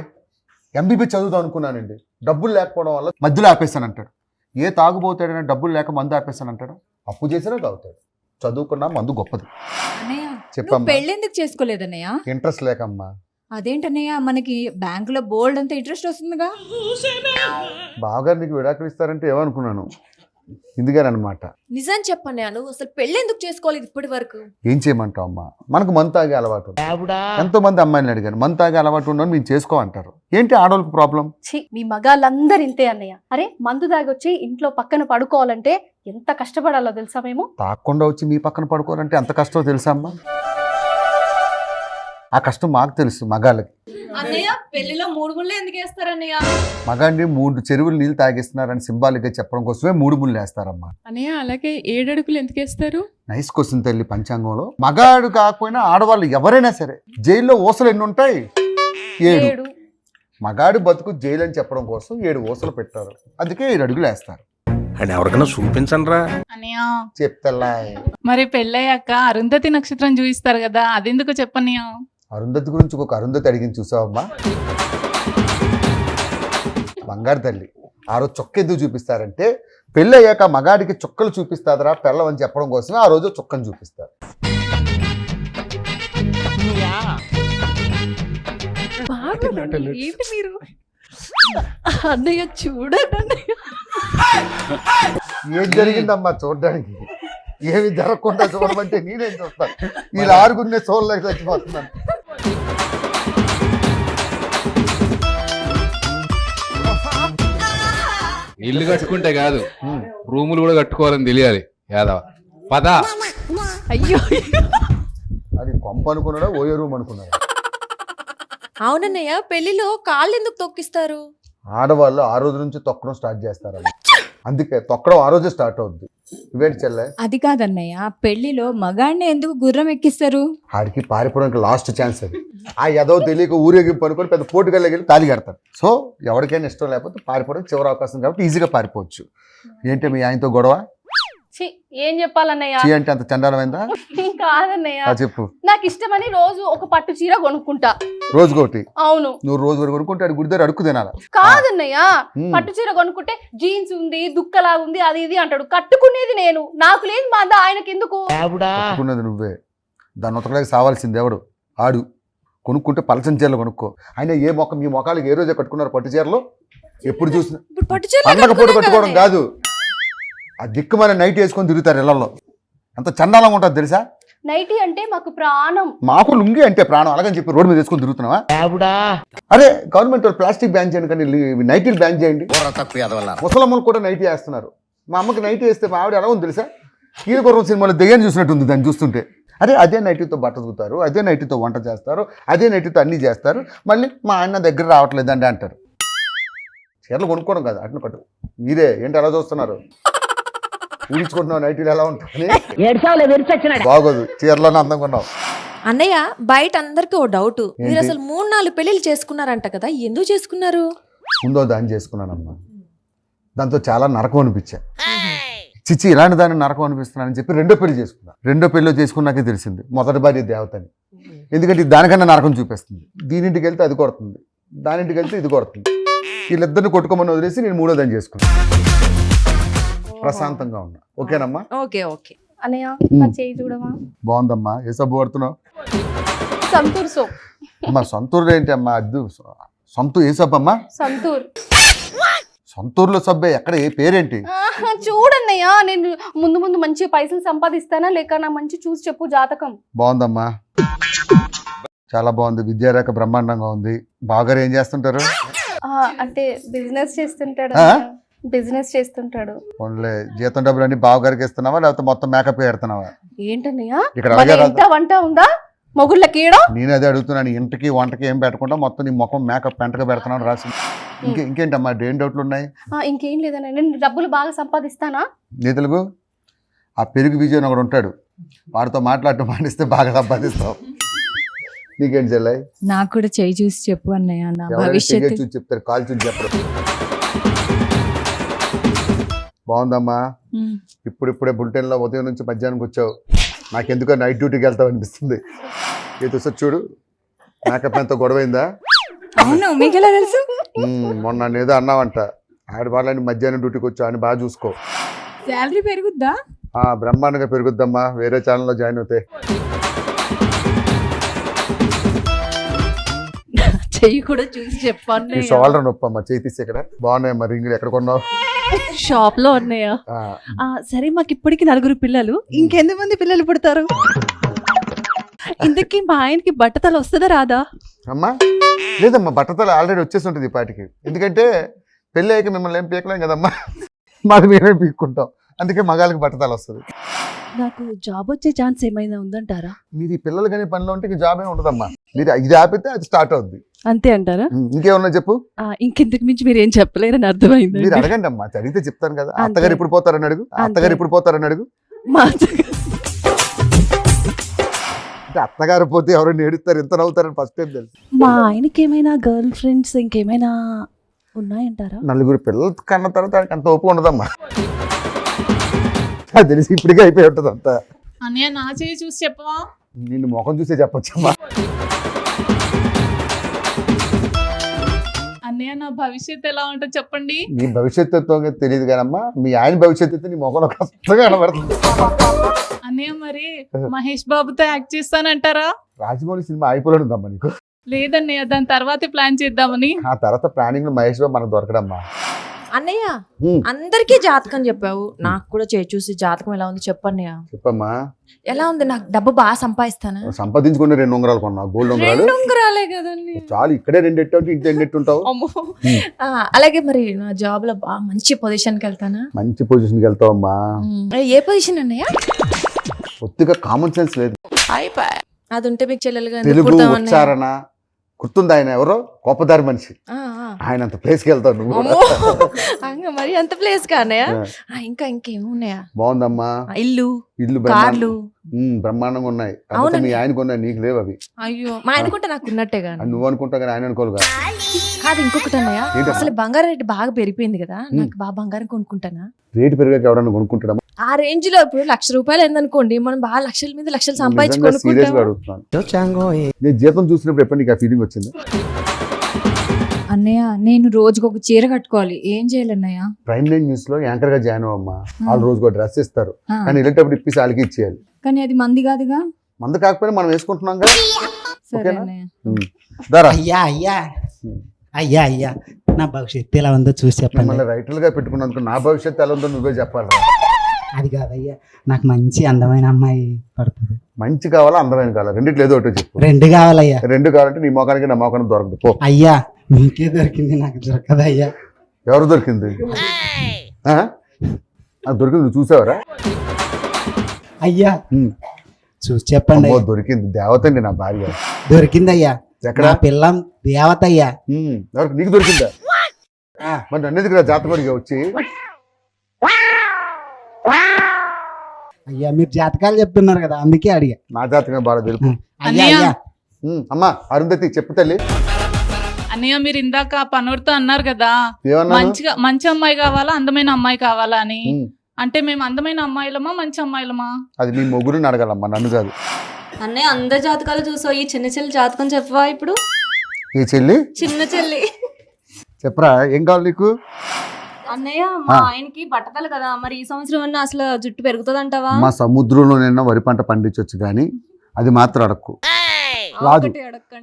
ఎంబీబీ చదువుదాం అనుకున్నానండి, డబ్బులు లేకపోవడం వల్ల మధ్యలో ఆపేస్తానంటాడు. ఏ తాగుబోతాడైనా డబ్బులు లేక మందు ఆపేస్తానంటాడు. అప్పు చేసినా తాగుతాడు. చదువుకున్నా మందు గొప్పది. చెప్పమ్మా. పెళ్ళెందుకు చేసుకోలేదన్నయ్య? ఇంట్రెస్ట్ లేకమ్మా. అదేంటన్నయ్య, మనకి బ్యాంకులో బోల్డ్ అంత ఇంట్రెస్ట్ వస్తుందిగా. బాగా నీకు విడాకులు ఇస్తారంటే ఏమనుకున్నాను, ఇందుగానమాట. నిజం చెప్పన్నయ్య, నువ్వు అసలు పెళ్ళెందుకు చేసుకోలేదు ఇప్పటి వరకు? ఏం చేయమంటావు అమ్మా, మనకు మందు తాగే అలవాటు. ఎంతో మంది అమ్మాయిని అడిగాను, మందు తాగే అలవాటు ఉండవు మీరు చేసుకోమంటారు. ఏంటి ఆడవాళ్ళకి ప్రాబ్లం? మీ మగాళ్ళందరూ ఇంతే అన్నయ్య. అరే మందు తాగొచ్చి ఇంట్లో పక్కన పడుకోవాలంటే ఎంత కష్టపడాలో తెలుసా మేము? తాకుండా వచ్చి మీ పక్కన పడుకోవాలంటే ఎంత కష్టమో తెలుసా అమ్మా? ఆ కష్టం మాకు తెలుసు మగాళ్ళకి. అన్నయ్య పెళ్లిలో 3 ముళ్ళు ఎందుకు వేస్తారన్నయ్య? మగాడిని 3 చెరువులు నీళ్ళు తాగిస్తున్నారని సింబాలిక్గా చెప్పడం కోసమే 3 ముళ్ళు వేస్తారమ్మా. అన్నయ్య అలాగే 7 అడుగులు ఎందుకు వేస్తారు? నైస్ క్వశ్చన్ తల్లి. పంచాంగంలో మగాడు కాకపోయినా ఆడవాళ్ళు ఎవరైనా సరే జైల్లో ఊసలు ఎన్ని ఉంటాయి? 7. మగాడి బతుకు జైలు అని చెప్పడం కోసం 7 ఊసలు పెట్టారు, అందుకే 7 అడుగులు వేస్తారు. అని ఎవరికైనా చూపించండి రా. అన్నయ్య చెప్తల్లా. మరి పెళ్ళయ్యాక అరుంధతి నక్షత్రం చూపిస్తారు కదా, అదెందుకు చెప్పన్నయ్య? అరుంధతి గురించి ఒక అరుంధతి అడిగింది చూసావమ్మా, బంగారు తల్లి. ఆ రోజు చొక్క ఎందుకు చూపిస్తారంటే పెళ్ళి అయ్యాక మగాడికి చుక్కలు చూపిస్తాదరా పెళ్ళం అని చెప్పడం కోసమే ఆ రోజు చుక్కను చూపిస్తారు. ఏంటి మీరు అన్నయ్య చూడండి అన్నయ్య. ఏం జరిగిందమ్మా చూడడానికి? ఏమి జరగకుండా చూడమంటే నేనేం చూస్తాను? వీళ్ళు 6 చూడలేక చచ్చిపోతున్నాను. ఇల్లు కట్టుకుంటే కాదు, రూములు కూడా కట్టుకోవాలని తెలియాలి యాదవ. పద. అయ్యో అది కొంప అనుకున్నాడా ఓయో రూమ్ అనుకున్నాడా? అవునన్నయ్య, పెళ్లిలో కాళ్ళు ఎందుకు తొక్కిస్తారు? ఆడవాళ్ళు ఆ రోజు నుంచి తొక్కడం స్టార్ట్ చేస్తారని, అందుకే తొక్కడం ఆ రోజే స్టార్ట్ అవుద్ది. ఇవేంటి చెల్లె? అది కాదన్నయ్య, పెళ్లిలో మగాడిని ఎందుకు గుర్రం ఎక్కిస్తారు? ఆడికి పారిపోవడానికి లాస్ట్ ఛాన్స్ అది. ఆ ఏదో తెలియక ఊరేగింపు అనుకొని పెద్ద పోటుగల్లోకి వెళ్ళి తాళి కడతారు. సో ఎవరికైనా ఇష్టం లేకపోతే పారిపోవడానికి చివరి అవకాశం కాబట్టి ఈజీగా పారిపోవచ్చు. ఏంటి మీ ఆయనతో గొడవ? ఏం చెప్పాలన్నయ్య? చీ అంటే అంత చండాలమైందా? కాదన్నయ్య, చెప్పు. నాకు ఇష్టమని రోజు ఒక పట్టు చీర కొనుక్కుంటా. రోజుకోటి? అవును. నువ్వు రోజు వరకు కొనుక్కుంటే గుడి దగ్గర అడుక్కు తినాలా? కాదన్నయ్య, పట్టు చీర కొనుక్కుంటే జీన్స్ ఉంది, దుక్కలా ఉంది, అది ఇది అంటాడు. కట్టుకునేది నేను, నాకు లేదు మా ఆయనకి ఎందుకు? కట్టుకున్నది నువ్వే, దాన్ని ఉతకలేక సావాల్సింది ఎవడు? ఆడు. కొనుక్కుంటే పలచని చీరలు కొనుక్కో. ఆయన ఏ మొక్క మీ మొక్కలకి ఏ రోజే కట్టుకున్నారు పట్టు చీరలు? ఎప్పుడు చూసిన పండగ పూట కట్టుకోవడం కాదు, ఆ దిక్కుమైన నైట్ వేసుకొని తిరుగుతారు ఇళ్లలో. అంత చండాలంగా ఉంటుంది తెలుసా? నైటీ అంటే మాకు ప్రాణం. మాకు లుంగి అంటే ప్రాణం, అలాగని చెప్పి రోడ్డు మీద వేసుకొని తిరుగుతున్నావా? అరే గవర్నమెంట్ వాళ్ళు ప్లాస్టిక్ బ్యాన్ చేయండి, కానీ నైటీలు బ్యాన్ చేయండి. ముసలమ్మలు కూడా నైటీ వేస్తున్నారు. మా అమ్మకి నైటీ వేస్తే మా ఆవిడ ఎలా ఉంది తెలుసా? కీలకొరం సినిమాలో దెయ్యాన్ని చూసినట్టుంది దాన్ని చూస్తుంటే. అదే నైటీతో బట్ట చూతారు, అదే నైటీతో వంట చేస్తారు, అదే నైటీతో అన్నీ చేస్తారు. మళ్ళీ మా ఆయన దగ్గర రావట్లేదండి అంటారు. చీరలు కొనుక్కోవడం కాదు, అట్లా కట్టు. మీరే ఏంటి అలా చూస్తున్నారు? ఊహించుకుంటున్నావు నైటీలు ఎలా ఉంటాయని? బాగోదు, చీరలోనే అందంగా ఉన్నావు. అన్నయ్య, బయట అందరికి ఓ డౌట్, మీరు అసలు 3-4 పెళ్లిళ్ళు చేసుకున్నారంట కదా, ఎందుకు చేసుకున్నారు? ముందో దాన్ని చేసుకున్నానమ్మా, దాంతో చాలా నరకం అనిపించా. చిచ్చి ఇలాంటి దాన్ని నరకం అనిపిస్తున్నానని చెప్పి 2వ పెళ్లి చేసుకున్నా. 2వ పెళ్లిలో చేసుకున్నాకే తెలిసింది మొదటి భార్య దేవతని. ఎందుకంటే దానికన్నా నరకం చూపిస్తుంది. దీనింటికి వెళ్తే అది కొడుతుంది, దానింటికి వెళ్తే ఇది కొడుతుంది. వీళ్ళిద్దరిని కొట్టుకోమని వదిలేసి నేను 3వ దాన్ని చేసుకున్నా. ప్రశాంతంగా ఉన్నా. ఓకేనమ్మా? Okay okay. అన్నయ్య, చేయి చూడవా? బాగుందమ్మా. ఏ సబ్బు పడుతున్నావు? సంతూర్ సోప్. అమ్మా సొంతూరు ఏంటి అమ్మా? అద్దు సొంతూరు ఏ సబ్బు అమ్మా? సంతూర్. సొంతూరులో సబ్బే ఎక్కడ? ఏ పేరేంటి? చూడన్నయ్య, నేను ముందు మంచి పైసలు సంపాదిస్తానా లేక నా మంచి చూసి చెప్పు జాతకం. బాగుందమ్మా, చాలా బాగుంది. విద్యారేఖ బ్రహ్మాండంగా ఉంది. బాగా ఏం చేస్తుంటారు? అంటే బిజినెస్ చేస్తుంటాడు. ఓన్లీ జీతం డబ్బులు అన్ని బావగారికి ఇస్తున్నావా లేకపోతే మొత్తం మేకప్ పెడుతున్నావా? ఏంటన్నయ్య, ఇక్కడ వంట ఉందా మొగుళ్ళకి? నేను అదే అడుగుతున్నాను. ఇంటికి వంటకి ఏం పెట్టకుండా మొత్తం నీ ముఖం మేకప్ పెంటగా పెడుతున్నాను రాసి. ఇంకేంటమ్మా ఏం డౌట్లు ఉన్నాయి? ఇంకేం లేదన్న, నేను డబ్బులు బాగా సంపాదిస్తానా? నీ తెలుగు ఆ పెరుగు విజయన్ ఒకడు ఉంటాడు, వాడితో మాట్లాడటం మానేస్తే బాగా సంపాదిస్తావు. నీకేంటి చెల్లై? నాకు కూడా చేయి చూసి చెప్పు అన్నయ్య, నా ఎవరైనా భవిష్యత్తు. చూసి చెప్తారు, కాల్ చూసి చెప్పరు. బాగుందమ్మా. ఇప్పుడిప్పుడే బులెటిన్లో ఉదయం నుంచి మధ్యాహ్నంకి వచ్చావు. నాకెందుకో నైట్ డ్యూటీకి వెళ్తావు అనిపిస్తుంది. ఇది చూడు, మేకప్ ఎంతో గొడవైందా? అవును, మీకు ఎలా తెలుసు? మొన్న ఏదో అన్నావంట. ఆడి వాళ్ళని మధ్యాహ్నం డ్యూటీకి వచ్చావు అని బాగా చూసుకో. శాలరీ పెరుగుద్దా? బ్రహ్మాండంగా పెరుగుద్దమ్మా, వేరే ఛానల్లో జాయిన్ అవుతాయి. చెయ్యి కూడా చూసి చెప్పాను. షోల్డర్ నొప్పి అమ్మా, చేయి తీసి ఇక్కడ. బాగున్నాయమ్మా రింగులు. ఎక్కడ కొన్నావు? షాప్ లో ఉన్నాయా? సరే, మాకు ఇప్పటికి 4 పిల్లలు, ఇంకెంతమంది పిల్లలు పుడతారు? ఇంతకీ మా ఆయనకి బట్టతల వస్తుందా రాదా? అమ్మా లేదమ్మా, బట్టతల ఆల్రెడీ వచ్చేసి ఉంటుంది ఈ పాటికి. ఎందుకంటే పెళ్ళి అయ్యాక మిమ్మల్ని ఏం పీకలేం కదమ్మా, మాది మేమే పీక్కుంటాం. అందుకే మగాళ్ళకి బట్టతల వస్తుంది. నాకు జాబ్ వచ్చే ఛాన్స్ ఏమైనా ఉందంటారా? మీరు ఈ పిల్లలు కానీ పనిలో ఉంటే జాబ్ ఏమి ఉండదమ్మా. మీరు ఇది ఆపితే అది స్టార్ట్ అవుద్ది. అంతే అంటారా? ఇంకేమన్నా చెప్పు. ఇంకెందుకు మించి మీరు ఏం చెప్పలేరని అర్థమైంది. మీరు అడగండి అమ్మా, చదివితే చెప్తాను కదా. అత్తగారు ఇప్పుడు పోతారని అడుగు. అత్తగారు ఇప్పుడు పోతారని అడుగు. అంటే అత్తగారు పోతే ఎవరైనా ఏడుస్తారు ఎంత నవ్వుతారని ఫస్ట్ టైం తెలుసు. మా ఆయనకి ఏమైనా గర్ల్ ఫ్రెండ్స్ ఇంకేమైనా ఉన్నాయంటారా? నలుగురు పిల్లలు కన్న తర్వాత ఆయనకి అంత ఓపు ఉండదమ్మా. అది తెలిసి ఇప్పటికే అయిపోయి ఉంటుంది అంతా. అన్నయ్య నా చేయి చూసి చెప్పవా? నిన్ను ముఖం చూసే చెప్పొచ్చమ్మా. అన్నయ్య నా భవిష్యత్తు ఎలా ఉంటుందో చెప్పండి. నీ భవిష్యత్తు తెలియదు కానమ్మా, మీ ఆయన భవిష్యత్తు నీ ముఖంలో కష్టంగా కనబడుతుంది. అన్నయ్య మరి మహేష్ బాబుతో యాక్ట్ చేస్తానంటారా? రాజమౌళి సినిమా అయిపోలేడు ఉందమ్మా నీకు. లేదన్నయ్య, దాని తర్వాతే ప్లాన్ చేద్దామని. ఆ తర్వాత ప్లానింగ్ లో మహేష్ బాబు మనకు దొరకడమ్మా. అన్నయ్య అందరికీ జాతకం చెప్పావు, నాకు కూడా చేయి చూసి జాతకం ఎలా ఉంది చెప్పన్నయ్య. చెప్పమ్మా. ఎలా ఉంది? నాకు డబ్బు బాగా సంపాదిస్తానా? సంపాదించుకుని 2 ఉంగరాలు కొన్నా, గోల్డ్ ఉంగరాలు. 2 ఉంగరాలే కదండి. చాలు, ఇక్కడే 2 ఎట్టు ఇంటి 2 ఎట్టు ఉంటావు. అలాగే మరి నా జాబ్ లో బాగా మంచి పొజిషన్ కి వెళ్తానా? మంచి పొజిషన్ కి వెళ్తావమ్మా. ఏ పొజిషన్ అన్నయ్య? కొద్దిగా కామన్ సెన్స్ లేదు. అది ఉంటే మీకు చెల్లెలుగా తెలుగు ఉచ్చారణ గుర్తుంది. ఆయన ఎవరో గొప్పదారి మనిషి, ఆయన అంత ప్లేస్ కి వెళ్తావు నువ్వు. మరి అంత ప్లేస్ కా అన్నయ్య? ఇంకా ఇంకేమున్నాయా? బాగుందమ్మా. ఇల్లు కార్లు బ్రహ్మాండంగా ఉన్నాయి. మీ ఆయనకు ఉన్నాయి, నీకు లేవు అవి. అయ్యో, మా ఆయనకుంటే నాకు ఉన్నట్టే కానీ. నువ్వు అనుకుంటావు కానీ ఆయన అనుకోరు కదా. కాదు, ఇంకొకటి అన్నయ్య, అసలు బంగారం రేటు బాగా పెరిగిపోయింది కదా, నాకు బాగా బంగారం కొనుక్కుంటానా? రేటు పెరిగాక ఎవడన్నా కొనుక్కుంటాడా? ఆ రేంజ్ లో ఇప్పుడు ₹1,00,000 ఏందనుకోండి, మనం బాగా లక్షల మీద లక్షలు సంపాదించుకుంటాం. నేను జీతం చూసినప్పుడు ఎప్పుడు నీకు ఆ ఫీలింగ్ వచ్చింది? అన్నయ్య నేను రోజుకు ఒక చీర కట్టుకోవాలి, ఏం చేయాలి అన్నయ్య? ప్రైమ్ లైన్ న్యూస్ లో యాంకర్ గా జాయిన్ అవ్వమ్మా. వాళ్ళు రోజుకు డ్రెస్ ఇస్తారు, కానీ వెళ్ళేటప్పుడు ఇప్పేసి వాళ్ళకి ఇచ్చేయాలి. కానీ అది మంది కాదుగా. మంది కాకపోయినా మనం వేసుకుంటున్నాం కదా. సరే అన్నయ్య. అయ్యా అయ్యా అయ్యా అయ్యా, నా భవిష్యత్తు ఎలా ఉందో చూసి చెప్పండి. మళ్ళీ రైటర్ గా పెట్టుకున్నందుకు నా భవిష్యత్తు ఎలా ఉందో నువ్వే చెప్పాలి. అది కాదయ్యా, నాకు మంచి అందమైన అమ్మాయి పడుతుంది. మంచి కావాలా అందమైన కావాలా? రెండిట్లో ఏదో ఒకటి చెప్పు. 2 కావాలయ్యా. 2 కావాలంటే నీ మొఖానికి నా మొఖానికి దొరకదు. పో అయ్యా, మీకే దొరికింది, నాకు దొరకదు అయ్యా. ఎవరు దొరికింది? నాకు దొరికింది, నువ్వు చూసావరా? అయ్యా చూసి చెప్పండి. దొరికింది, దేవత అండి నా భార్య. దొరికిందయ్యా. ఎక్కడ? పిల్లం దేవత అయ్యా. ఎవరికి? నీకు దొరికిందా? మరి నన్ను జాతకుడిగా వచ్చి. అయ్యా మీరు జాతకాలు చెప్తున్నారు కదా, అందుకే అడిగా. నా జాతకం బాగా తెలుపు. అయ్యా అయ్యా. అమ్మా అరుంధతి చెప్పు తల్లి. అన్నయ్య మీరు ఇందాక ఆ పనుడితో అన్నారు కదా, ఏమన్నా? మంచి అమ్మాయి కావాలా అందమైన అమ్మాయి కావాలా అని. అంటే మేము అందమైన అమ్మాయిలమా మంచి అమ్మాయిలమా? అది మీ మొగుడిని అడగాలమ్మా, నన్ను కాదు. అన్నయ్య అందరి జాతకాలు చూసావు, ఈ చిన్న చెల్లి జాతకం చెప్పవా ఇప్పుడు? ఈ చెల్లి చిన్న చెల్లి చెప్పరా, ఏం కావాలి నీకు? అన్నయ్య మా ఆయనకి బట్టతలు కదా, మరి ఈ సంవత్సరం అన్న అసలు జుట్టు పెరుగుతుంది అంటావా? మా సముద్రంలో నిన్న వరి పంట పండించవచ్చు కానీ అది మాత్రం అడక్కు. రాదు,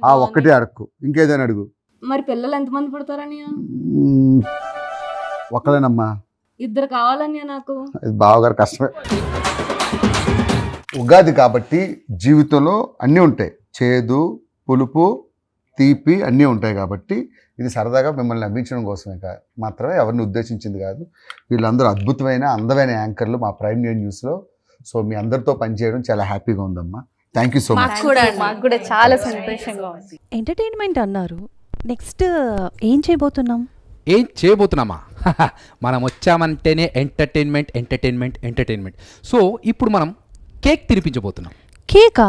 ఆ ఒక్కటే అడక్కు, ఇంకేదైనా అడుగు. మరి పిల్లలు ఎంతమంది పుడతారని? ఒక్కలేనమ్మా. 2 కావాలన్నయ్య నాకు. ఇది బావగారు కష్టమే. ఉగాది కాబట్టి జీవితంలో అన్నీ ఉంటాయి, చేదు పులుపు తీపి అన్నీ ఉంటాయి. కాబట్టి ఇది సరదాగా మిమ్మల్ని నవ్వించడం కోసమే మాత్రమే, ఎవరిని ఉద్దేశించింది కాదు. వీళ్ళందరూ అద్భుతమైన అందమైన యాంకర్లు మా ప్రైమ్ న్యూస్లో. సో మీ అందరితో పనిచేయడం చాలా హ్యాపీగా ఉందమ్మా. Thank you so much. మాకు కూడా చాలా సంతోషంగా ఉంది. ఎంటర్టైన్మెంట్ అన్నారు, నెక్స్ట్ ఏం చేయబోతున్నామా? మనం వచ్చామంటేనే ఎంటర్టైన్మెంట్ ఎంటర్టైన్మెంట్ ఎంటర్టైన్మెంట్. సో ఇప్పుడు మనం కేక్ తినిపించబోతున్నాం. కేకా?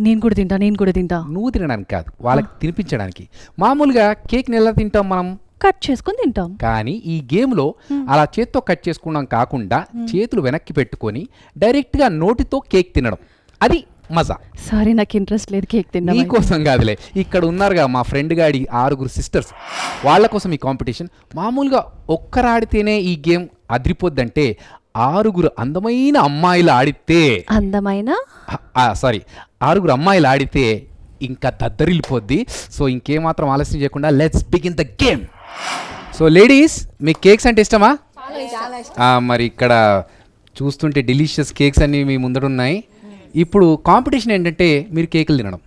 నేను కూడా తింటా. నువ్వు తినడానికి కాదు, వాళ్ళకి తినిపించడానికి. మామూలుగా కేక్ని ఎలా తింటాం మనం? కట్ చేసుకొని తింటాం. కానీ ఈ గేమ్లో అలా చేత్తో కట్ చేసుకున్నాం కాకుండా చేతులు వెనక్కి పెట్టుకొని డైరెక్ట్గా నోటితో కేక్ తినడం, అది మజా. సారీ, నాకు ఇంట్రెస్ట్ లేదు కేక్ తినడం. నీకోసం కాదులే, ఇక్కడ ఉన్నారుగా మా ఫ్రెండ్ గాడి 6 సిస్టర్స్, వాళ్ళ కోసం ఈ కాంపిటీషన్. మామూలుగా ఒక్కరాడితేనే ఈ గేమ్ అదిరిపోద్దంటే 6 అందమైన అమ్మాయిలు ఆడితే, 6 అమ్మాయిలు ఆడితే ఇంకా దద్దరిల్లిపోద్ది. సో ఇంకేమాత్రం ఆలస్యం చేయకుండా let's begin the game. So ladies, మీకు కేక్స్ అంటే ఇష్టమా? మరి ఇక్కడ చూస్తుంటే డెలిషియస్ కేక్స్ అన్నీ మీ ముందర ఉన్నాయి. ఇప్పుడు కాంపిటీషన్ ఏంటంటే మీరు కేకులు తినడం.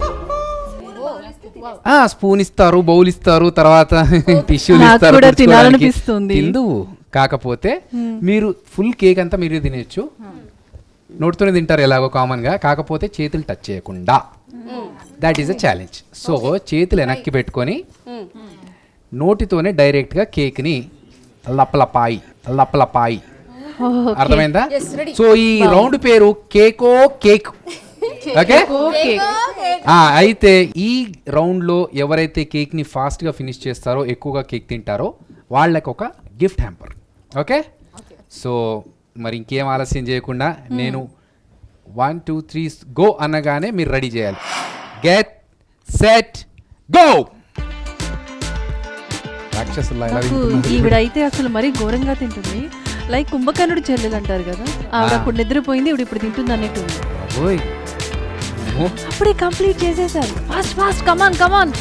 స్పూన్ ఇస్తారు, బౌల్ ఇస్తారు, తర్వాత టిష్యూలు ఇస్తారు, తిందువు. కాకపోతే మీరు ఫుల్ కేక్ అంతా మీరు తినేయచ్చు, నోటితోనే తింటారు ఎలాగో కామన్గా, కాకపోతే చేతులు టచ్ చేయకుండా. That is a challenge. So చేతులు వెనక్కి పెట్టుకొని నోటితోనే డైరెక్ట్గా కేక్ని లప్పలపాయి. అర్థమైందా? సో ఈ రౌండ్ పేరు కేకో కేక్. ఓకే అయితే ఈ రౌండ్లో ఎవరైతే కేక్ని ఫాస్ట్గా ఫినిష్ చేస్తారో ఎక్కువగా కేక్ తింటారో వాళ్ళకి ఒక గిఫ్ట్ హ్యాంపర్. ఓకే, సో మరి ఇంకేం ఆలస్యం చేయకుండా నేను 1 2 3 గో అనగానే మీరు రెడీ చేయాలి. Get set go. రాక్షసుల్లా ఎలా వింటున్నారు? ఈవిడైతే అసలు మరీ ఘోరంగా తింటుంది. లైక్ కుంభకర్ణుడు చెల్లెలు అంటారు కదా, ఆవిడ అప్పుడు నిద్రపోయింది, ఇప్పుడు తింటుంది అన్నట్టు ఉంది. ఓయ్ అప్పుడే కంప్లీట్ చేసేసారు. ఫాస్ట్ ఫాస్ట్ కమాన్ కమాన్.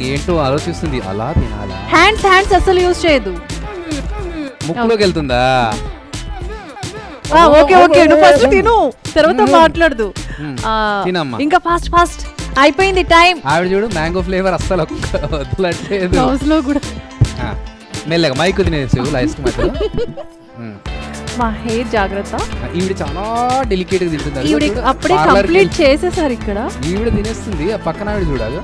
ఏంటో ఆలోచిస్తుంది. అలా తినాలా? హ్యాండ్స్ అసలు యూజ్ చేయదు. ముక్కులోకి వెళ్తుందా? ఓకే ఓకే, నువ్వు ఫస్ట్ తిను, తర్వాత మాట్లాడదు. తినమ్మా. ఇంకా ఫాస్ట్ ఫాస్ట్ అయిపోయింది టైం. ఆవిడ చూడు మ్యాంగో ఫ్లేవర్ అస్సలు వదలట్లేదు. హౌస్ లో కూడా మెల్లగా మైకు తినేసి లైఫ్ మధ్యలో. మా హెయిర్ జాగ్రత్త. ఈవిడ చాలా డెలికేట్ గా తింటుంది. ఈవిడ అప్పుడే కంప్లీట్ చేసేసారు ఇక్కడ. ఈవిడ తినేస్తుంది, ఆ పక్కన ఆవిడ చూడాలి.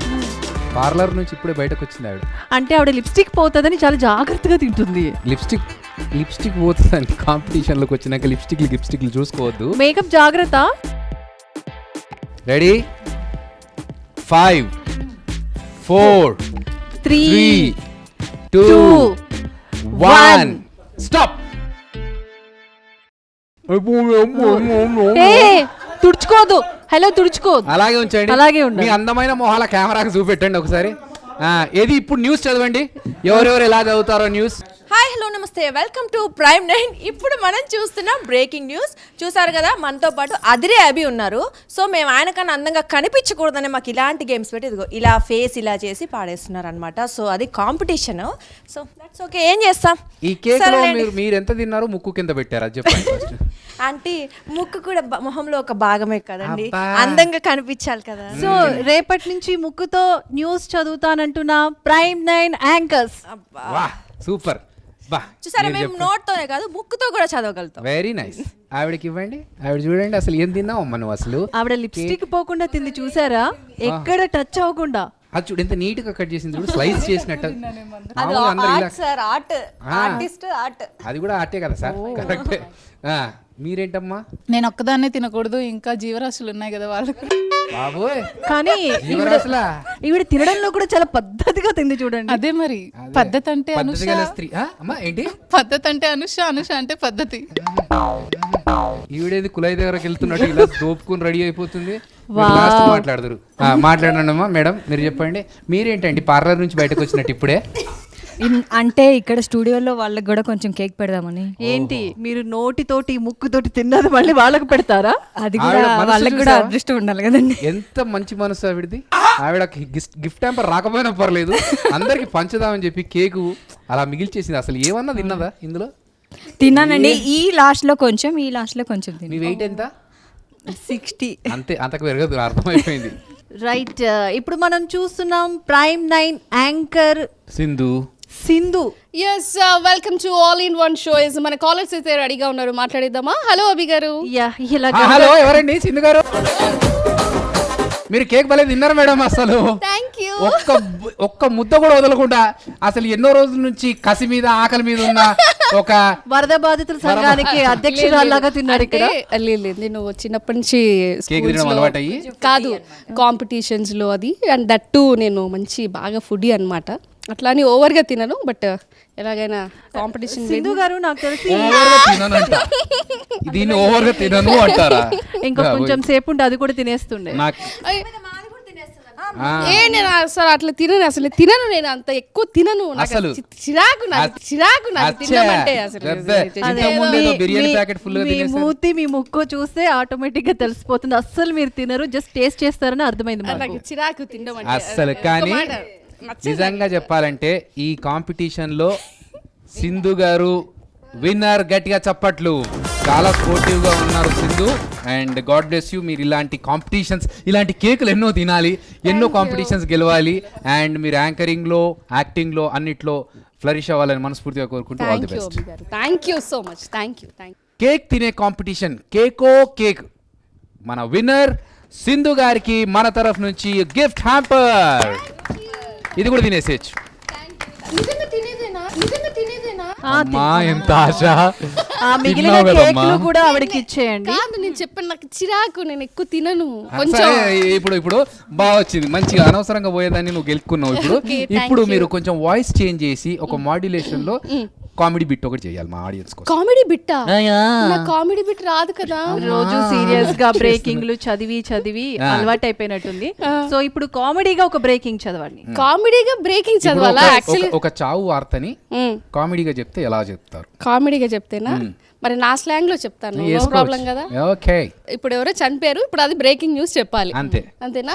పార్లర్ నుంచి ఇప్పుడే బయటకు వచ్చింది ఆవిడ. అంటే ఆవిడ లిప్స్టిక్ పోతుందని చాలా జాగ్రత్తగా తింటుంది. లిప్స్టిక్ పోతుందని కాంపిటీషన్లోకి వచ్చినాక లిప్స్టిక్లు చూసుకోవద్దు. మేకప్ జాగ్రత్త. Ready 5 4 3 2 1 stop. తుడుచుకోదు. హలో తుడుచుకోదు. అలాగే ఉంచండి. అలాగే ఉండండి. మీ అందమైన మొహాల కెమెరాకి చూపెట్టండి ఒకసారి. ఏది ఇప్పుడు న్యూస్ చదవండి, ఎవరెవరు ఎలా చదువుతారో న్యూస్. హాయ్ హలో నమస్తే, వెల్కమ్ టు ప్రైమ్ 9. ఇప్పుడు మనం చూస్తున్నాం బ్రేకింగ్ న్యూస్. చూసారు కదా, మనతో పాటు అదిరే అభి ఉన్నారు. సో మేము ఆయన కన్నా అందంగా కనిపించకూడదని మాకు ఇలాంటి గేమ్స్ పెట్టి ఇదిగో ఇలా ఫేస్ ఇలా చేసి పాడేస్తున్నారు అనమాట. సో అది కాంపిటీషన్. సో దట్స్ ఓకే, ఏం చేస్తాం. ఈ కేక్ లో మీరు ఎంత తిన్నారో ముక్కు కింద పెట్టారు, అది చెప్పండి ఫస్ట్. అంటే ముక్కు కూడా మొహంలో ఒక భాగమే కదండి, అందంగా కనిపించాలి కదా. సో రేపటి నుంచి ముక్కుతో న్యూస్ చదువుతానంటున్నా ప్రైమ్ 9 యాంకర్స్. సూపర్. చూసారా, మేము నోట్ తోనే కాదు ముక్కుతో కూడా చదవగలుగుతాం. Very nice. ఆవిడకి ఇవ్వండి. ఆవిడ చూడండి అసలు ఏం తిన్నావమ్మా నువ్వు అసలు. ఆవిడ లిప్స్టిక్ పోకుండా తింది చూసారా, ఎక్కడ టచ్ అవ్వకుండా. అది చూడు ఎంత నీట్ గా కట్ చేసింది చూడు, స్లైస్ చేసినట్టు. అది కూడా ఆర్టే కదా సార్, కరెక్ట్. మీరేంటమ్మా? నేను ఒక్కదాన్నే తినకూడదు, ఇంకా జీవరాశులు ఉన్నాయి కదా వాళ్ళకు. బాబోయ్, కానీ ఈవిడ తినడంలో కూడా చాలా పద్ధతిగా తింది చూడండి. అదే మరి పద్ధతి అంటే అనుష. ఏంటి పద్ధతి అంటే అనుష, అనుష అంటే పద్ధతి. ఈవిడేది కులాయి దగ్గరకు వెళ్తున్నట్టు ఇలా దోపుకుని రెడీ అయిపోతుంది. మాట్లాడదురు. మాట్లాడండి అమ్మా. మేడం మీరు చెప్పండి, మీరేంటండి పార్లర్ నుంచి బయటకు వచ్చినట్టు ఇప్పుడే? అంటే ఇక్కడ స్టూడియోలో వాళ్ళకి కూడా కొంచెం కేక్ పెడదామని. ఏంటి మీరు నోటితోటి ముక్కుతోటి తిన్నది మళ్ళీ వాళ్ళకి పెడతారా? అది కూడా వాళ్ళకి కూడా అదృష్టం ఉండాలి కదండి. ఎంత మంచి మనసు ఆవిడది. ఆవిడ గిఫ్ట్ హ్యాంపర్ రాకపోయినా పర్లేదు, అందరికి పంచుదామని చెప్పి కేకు అలా మిగిల్చేసింది. అసలు ఏమన్నా తిన్నదా ఇందులో? తిన్నానండి, ఈ లాస్ట్ లో కొంచెం తిన్నా. మీ వెయిట్ ఎంత? 60. అంతే, అంతకు పెరగదు, అర్థమైపోయింది. రైట్, ఇప్పుడు మనం చూస్తున్నాం prime 9 anchor Sindhu. Yes, welcome to all in one show. మన కాలర్స్ అయితే రెడీగా ఉన్నారు, మాట్లాడేద్దామా? హలో అభి గారు. హలో, ఎవరండి? సింధు గారు, మీరు కేక్ భలే తిన్నారు మేడం. అసలు ఒక్క ముద్ద కూడా వదలకుండా అసలు ఎన్నో రోజుల నుంచి కసి మీద ఆకలి మీద ఉన్న ఒక వరద బాధితుల సంఘానికి అధ్యక్షురాలాగా తిన్నారు ఇక్కడ. లేదు, నేను చిన్నప్పటి నుంచి కేక్ తినడం అలవాటయ్యి కాదు, కాంపిటీషన్స్ లో అది. అండ్ దట్ టు నేను మంచి బాగా ఫుడీ అన్నమాట. అట్లా అని ఓవర్ గా తినను, బట్ ఎలాగైనా కాంపిటీషన్. సింధు గారు నాకు తెలిసి దీన్ని ఓవర్ గా తినను అంటారా? ఇంకా కొంచెం సేపు ఉంటే అది కూడా తినేస్తుండే. నేను అసలు అట్లా తినను, అసలు తినను, నేను అంత ఎక్కువ తినను. అసలు చిరాకు తినమంటే. మీ మూతి మీ ముక్కు చూస్తే ఆటోమేటిక్ గా తెలిసిపోతుంది. అస్సలు మీరు తినరు, జస్ట్ టేస్ట్ చేస్తారని అర్థమైంది. నాకు చిరాకు తినడం అసలు. కానీ నిజంగా చెప్పాలంటే ఈ కాంపిటీషన్ లో సింధు గారు విన్నర్. గట్టిగా చప్పట్లు. చాలా స్పోర్టివ్ గా ఉన్నారు Sindhu. And God bless you. మీరు ఇలాంటి కాంపిటీషన్స్, ఇలాంటి కేకులు ఎన్నో తినాలి, ఎన్నో కాంపిటీషన్స్ గెలవాలి. అండ్ మీరు యాంకరింగ్ లో, యాక్టింగ్ లో అన్నిట్లో ఫ్లరిష్ అవ్వాలని మనస్ఫూర్తిగా కోరుకుంటూ all the best. Thank you so much. Thank you. Cake తినే కాంపిటీషన్ కేక్. మన విన్నర్ సింధు గారికి మన తరఫు నుంచి గిఫ్ట్ హ్యాంపర్. ఇది కూడా తినేసేయచ్చు. అమ్మా ఎంత ఆశ. మిగిలిన తిన్నావు కదమ్మా. కేక్లు కూడా ఆవిడకి ఇచ్చేయండి. కాదు నేను చెప్పాను నాకు చిరాకు, నేను ఎక్కువ తినను కొంచెం. సరే, ఇప్పుడు బాగా వచ్చింది మంచిగా. అనవసరంగా పోయేదాన్ని నువ్వు గెలుచుకున్నావు. ఇప్పుడు Okay, thank ఇప్పుడు you. మీరు కొంచెం వాయిస్ చేంజ్ చేసి ఒక మాడ్యులేషన్ లో కామెడీ బిట్ ఒకటి చేయాలి మా ఆడియన్స్ కోసం. కామెడీ బిట్టా? నా కామెడీ బిట్ రాదు కదా. రోజు సీరియస్ గా బ్రేకింగ్లు చదివి అలవాటు అయిపోయినట్టుంది. సో ఇప్పుడు కామెడీగా ఒక బ్రేకింగ్ చదవండి. కామెడీగా బ్రేకింగ్ ఇప్పుడు చదవాలా? ఒక- యాక్చువల్లీ ఒక చావు వార్తని కామెడీగా చెప్తే ఎలా చెప్తారు? కామెడీగా చెప్తేనా? మరి నా స్లాంగ్ లో చెప్తాను, నో ప్రాబ్లం కదా. ఓకే, ఇప్పుడు ఎవరో చనిపోయారు, ఇప్పుడు అది బ్రేకింగ్ న్యూస్ చెప్పాలి అంతేనా?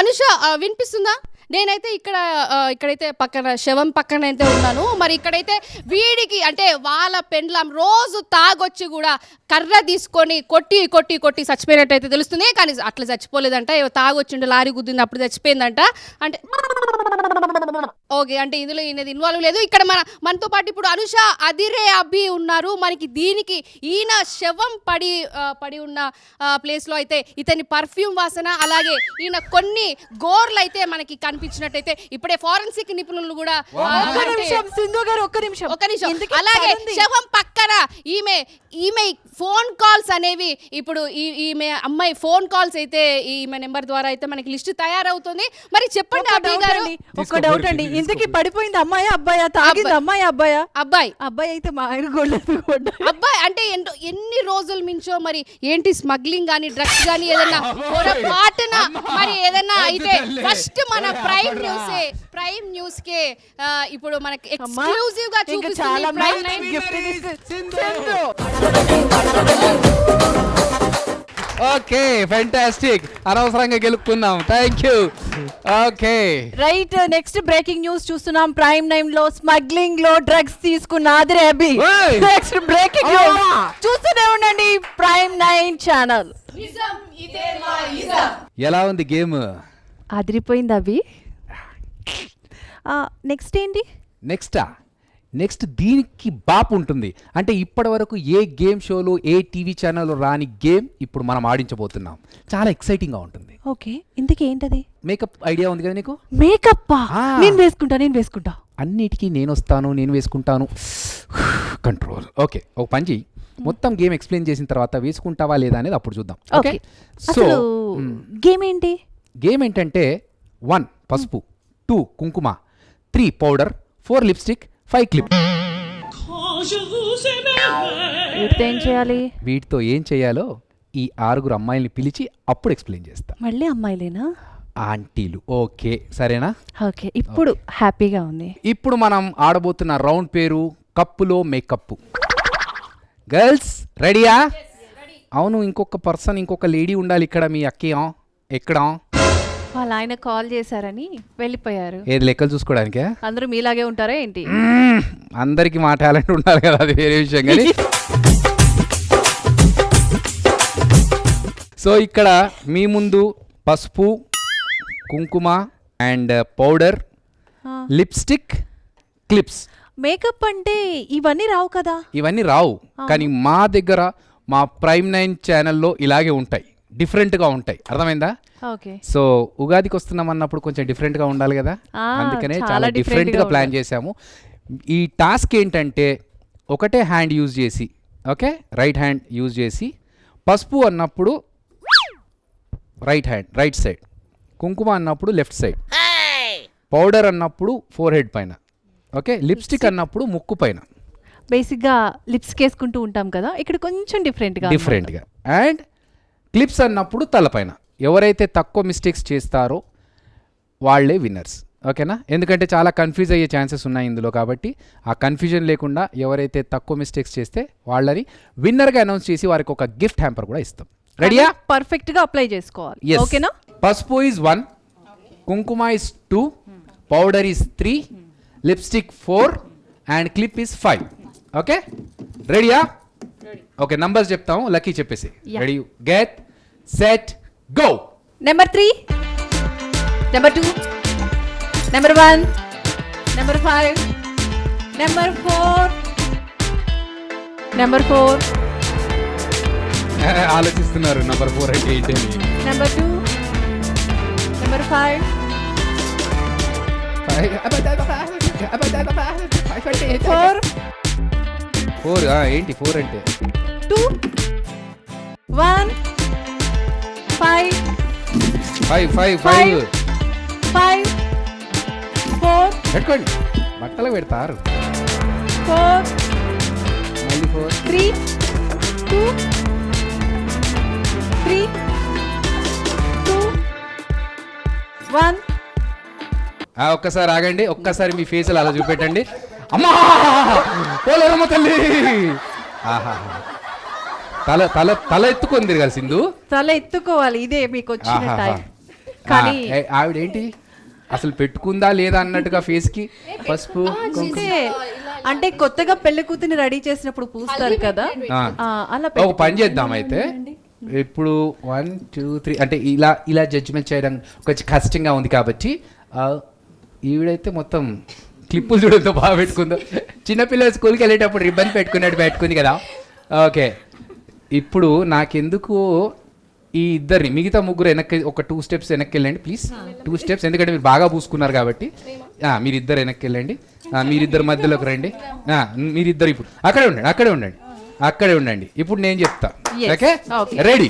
అనుష వినిపిస్తుందా? నేనైతే ఇక్కడైతే పక్కన శవం పక్కన అయితే ఉన్నాను. మరి ఇక్కడైతే వీడికి అంటే వాళ్ళ పెండ్లం రోజు తాగొచ్చి కూడా కర్ర తీసుకొని కొట్టి కొట్టి కొట్టి చచ్చిపోయినట్టు అయితే తెలుస్తుంది. కానీ అట్లా చచ్చిపోలేదంట, తాగొచ్చిండు లారీ గుద్దింది అప్పుడు చచ్చిపోయిందంట. అంటే ఓకే, అంటే ఇందులో ఈయనది ఇన్వాల్వ్ లేదు. ఇక్కడ మనతో పాటు ఇప్పుడు అనుష అదిరే అభి ఉన్నారు. మనకి దీనికి ఈయన శవం పడి ఉన్న ప్లేస్ లో అయితే ఇతని పర్ఫ్యూమ్ వాసన, అలాగే ఈయన కొన్ని గోర్లు అయితే మనకి కనిపించినట్టయితే ఇప్పుడే ఫారెన్సిక్ నిపుణులు కూడా సింధు గారు ఒక్క నిమిషం. అలాగే శవం పక్కన ఈమె ఫోన్ కాల్స్ అనేవి ఇప్పుడు ఈమె అమ్మాయి ఫోన్ కాల్స్ అయితే ఈమె నెంబర్ ద్వారా అయితే మనకి లిస్ట్ తయారవుతుంది. మరి చెప్పండి అభి గారు. ఒక డౌట్ అండి, ఇంతకీ పడిపోయింది అమ్మాయి అబ్బాయా? తాగింది అమ్మాయి అబ్బాయా? అబ్బాయి అయితే మా ఆయన అబ్బాయి అంటే ఎన్ని రోజుల మించో మరి ఏంటి స్మగ్లింగ్ గానీ డ్రగ్స్ గానీ ఏదన్నా పొరపాటున మరి ఏదన్నా అయితే ఫస్ట్ మన ప్రైమ్ న్యూస్ కే ఇప్పుడు మనకి ఎక్స్క్లూజివ్ గా చూపిస్తుంది ప్రైమ్ నైన్. Okay, fantastic. అనవసరంగా గెలుపుకున్నాం. Thank you. Okay right, next breaking news చూస్తున్నాం. ప్రైమ్ 9 లో స్మగ్లింగ్ లో డ్రగ్స్ తీసుకున్న Adhire Abhi. Next breaking news చూస్తూనే ఉండండి ప్రైమ్ 9 ఛానల్. ఎలా ఉంది గేమ్? అదిరిపోయింది అభి. నెక్స్ట్ ఏంటి? నెక్స్ట్ దీనికి బాప్ ఉంటుంది. అంటే ఇప్పటి వరకు ఏ గేమ్ షోలో ఏ టీవీ ఛానల్ రాని గేమ్ ఇప్పుడు మనం ఆడించబోతున్నాం. చాలా ఎక్సైటింగ్ గా ఉంటుంది. ఓకే, ఇంతకీ ఏంటది? మేకప్ ఐడియా ఉంది కదా నీకు? మేకప్ నేను వేసుకుంటా. అన్నిటికీ నేను వస్తాను, నేను వేసుకుంటాను. కంట్రోల్. ఓకే, ఒక పని చెయ్యి, మొత్తం గేమ్ ఎక్స్ప్లెయిన్ చేసిన తర్వాత వేసుకుంటావా లేదా అనేది అప్పుడు చూద్దాం. ఓకే, సో గేమ్ ఏంటి? గేమ్ ఏంటంటే 1 పసుపు, 2 కుంకుమ, 3 పౌడర్, 4 లిప్స్టిక్, 5 క్లిప్. వీటితో ఏం చేయాలో ఈ 6 అమ్మాయిల్ని పిలిచి అప్పుడు ఎక్స్ప్లెయిన్ చేస్తా. మళ్ళీ అమ్మాయిలేనా? ఆంటీలు. ఓకే, సరేనా? ఓకే, ఇప్పుడు హ్యాపీగా ఉంది. ఇప్పుడు మనం ఆడబోతున్న రౌండ్ పేరు కప్పులో మేకప్. గర్ల్స్ రెడీయా? అవును, ఇంకొక లేడీ ఉండాలి ఇక్కడ. మీ అక్కేయం ఎక్కడ? వాళ్ళ ఆయన కాల్ చేశారని వెళ్ళిపోయారు. ఏది లెక్కలు చూసుకోవడానికే? అందరూ మీలాగే ఉంటారా ఏంటి? అందరికి మా టాలెంట్ ఉండాలి కదా, అది వేరే విషయం. కానీ సో ఇక్కడ మీ ముందు పసుపు, కుంకుమ and powder, lipstick, clips. Makeup అంటే ఇవన్నీ రావు కదా? ఇవన్నీ రావు, కానీ మా దగ్గర మా ప్రైమ్ 9 ఛానల్లో ఇలాగే ఉంటాయి, డిఫరెంట్గా ఉంటాయి. అర్థమైందా? ఓకే. సో ఉగాదికి వస్తున్నాం అన్నప్పుడు కొంచెం డిఫరెంట్గా ఉండాలి కదా, అందుకనే చాలా డిఫరెంట్గా ప్లాన్ చేశాము. ఈ టాస్క్ ఏంటంటే ఒకటే హ్యాండ్ యూజ్ చేసి, ఓకే, రైట్ హ్యాండ్ యూజ్ చేసి పసుపు అన్నప్పుడు రైట్ హ్యాండ్ రైట్ సైడ్, కుంకుమ అన్నప్పుడు లెఫ్ట్ సైడ్, పౌడర్ అన్నప్పుడు ఫోర్ హెడ్ పైన, ఓకే, లిప్స్టిక్ అన్నప్పుడు ముక్కు పైన. బేసిక్గా లిప్స్ వేసుకుంటూ ఉంటాం కదా, ఇక్కడ కొంచెం డిఫరెంట్గా. అండ్ క్లిప్స్ అన్నప్పుడు తలపైన. ఎవరైతే తక్కువ మిస్టేక్స్ చేస్తారో వాళ్ళే విన్నర్స్, ఓకేనా? ఎందుకంటే చాలా కన్ఫ్యూజ్ అయ్యే ఛాన్సెస్ ఉన్నాయి ఇందులో, కాబట్టి ఆ కన్ఫ్యూజన్ లేకుండా ఎవరైతే తక్కువ మిస్టేక్స్ చేస్తే వాళ్ళని విన్నర్గా అనౌన్స్ చేసి వారికి ఒక గిఫ్ట్ హ్యాంపర్ కూడా ఇస్తాం. రెడీయా? పర్ఫెక్ట్గా అప్లై చేసుకోవాలి, ఓకేనా? పసుపు ఈజ్ 1, కుంకుమ is 2, powder is 3, lipstick 4 and clip is 5. Okay, రెడీయా? ఓకే, నంబర్స్ చెప్తాము, లక్కీ చెప్పేసి. Ready, get set go. Number 3, number 2, number 1, number 5, number 4, number 4. ఆలోచిస్తున్నారు నెంబర్ 4 అంటే ఏంటని. నెంబర్ 2, నెంబర్ 5, 4, 4 ఏంటి 4 అంటే 2 1 5 5 5 5 5 4 పెట్టుకోండి బట్టలు పెడతారు 4 మళ్ళీ 4 3 2 3 2 1 ఒక్కసారి ఆగండి, ఒక్కసారి మీ ఫేసులు అలా చూపెట్టండి. అమ్మా పోలేరమ్మ తల్లి. ఆహా తల తల తల ఎత్తుకొని తిరగాలి సింధు. తల ఎత్తుకోవాలి, ఇదే మీకు వచ్చిన ఆహాహా. టైం. కానీ ఆవిడేంటి అసలు పెట్టుకుందా లేదా అన్నట్టుగా ఫేస్ కి పసుపు అంటే కొత్తగా పెళ్లి కూతుని రెడీ చేసినప్పుడు పూస్తారు కదా, అలా ఒక పని చేద్దాం అయితే. ఇప్పుడు 1 2 3 అంటే ఇలా ఇలా జడ్జిమెంట్ చేయడం కొంచెం కష్టంగా ఉంది కాబట్టి ఈవిడైతే మొత్తం క్లిప్పులు చూడంతో బాగా పెట్టుకుందో. చిన్నపిల్లలు స్కూల్కి వెళ్ళేటప్పుడు రిబ్బన్ పెట్టుకుంది కదా. ఓకే, ఇప్పుడు నాకెందుకు ఈ ఇద్దరిని మిగతా ముగ్గురు వెనక్కి ఒక 2 steps వెనక్కి వెళ్ళండి ప్లీజ్. 2 steps, ఎందుకంటే మీరు బాగా పూసుకున్నారు కాబట్టి. మీరిద్దరు వెనక్కి వెళ్ళండి, మీరిద్దరు మధ్యలోకి రండి. మీరిద్దరు ఇప్పుడు అక్కడే ఉండండి. ఇప్పుడు నేను చెప్తా. Okay, ready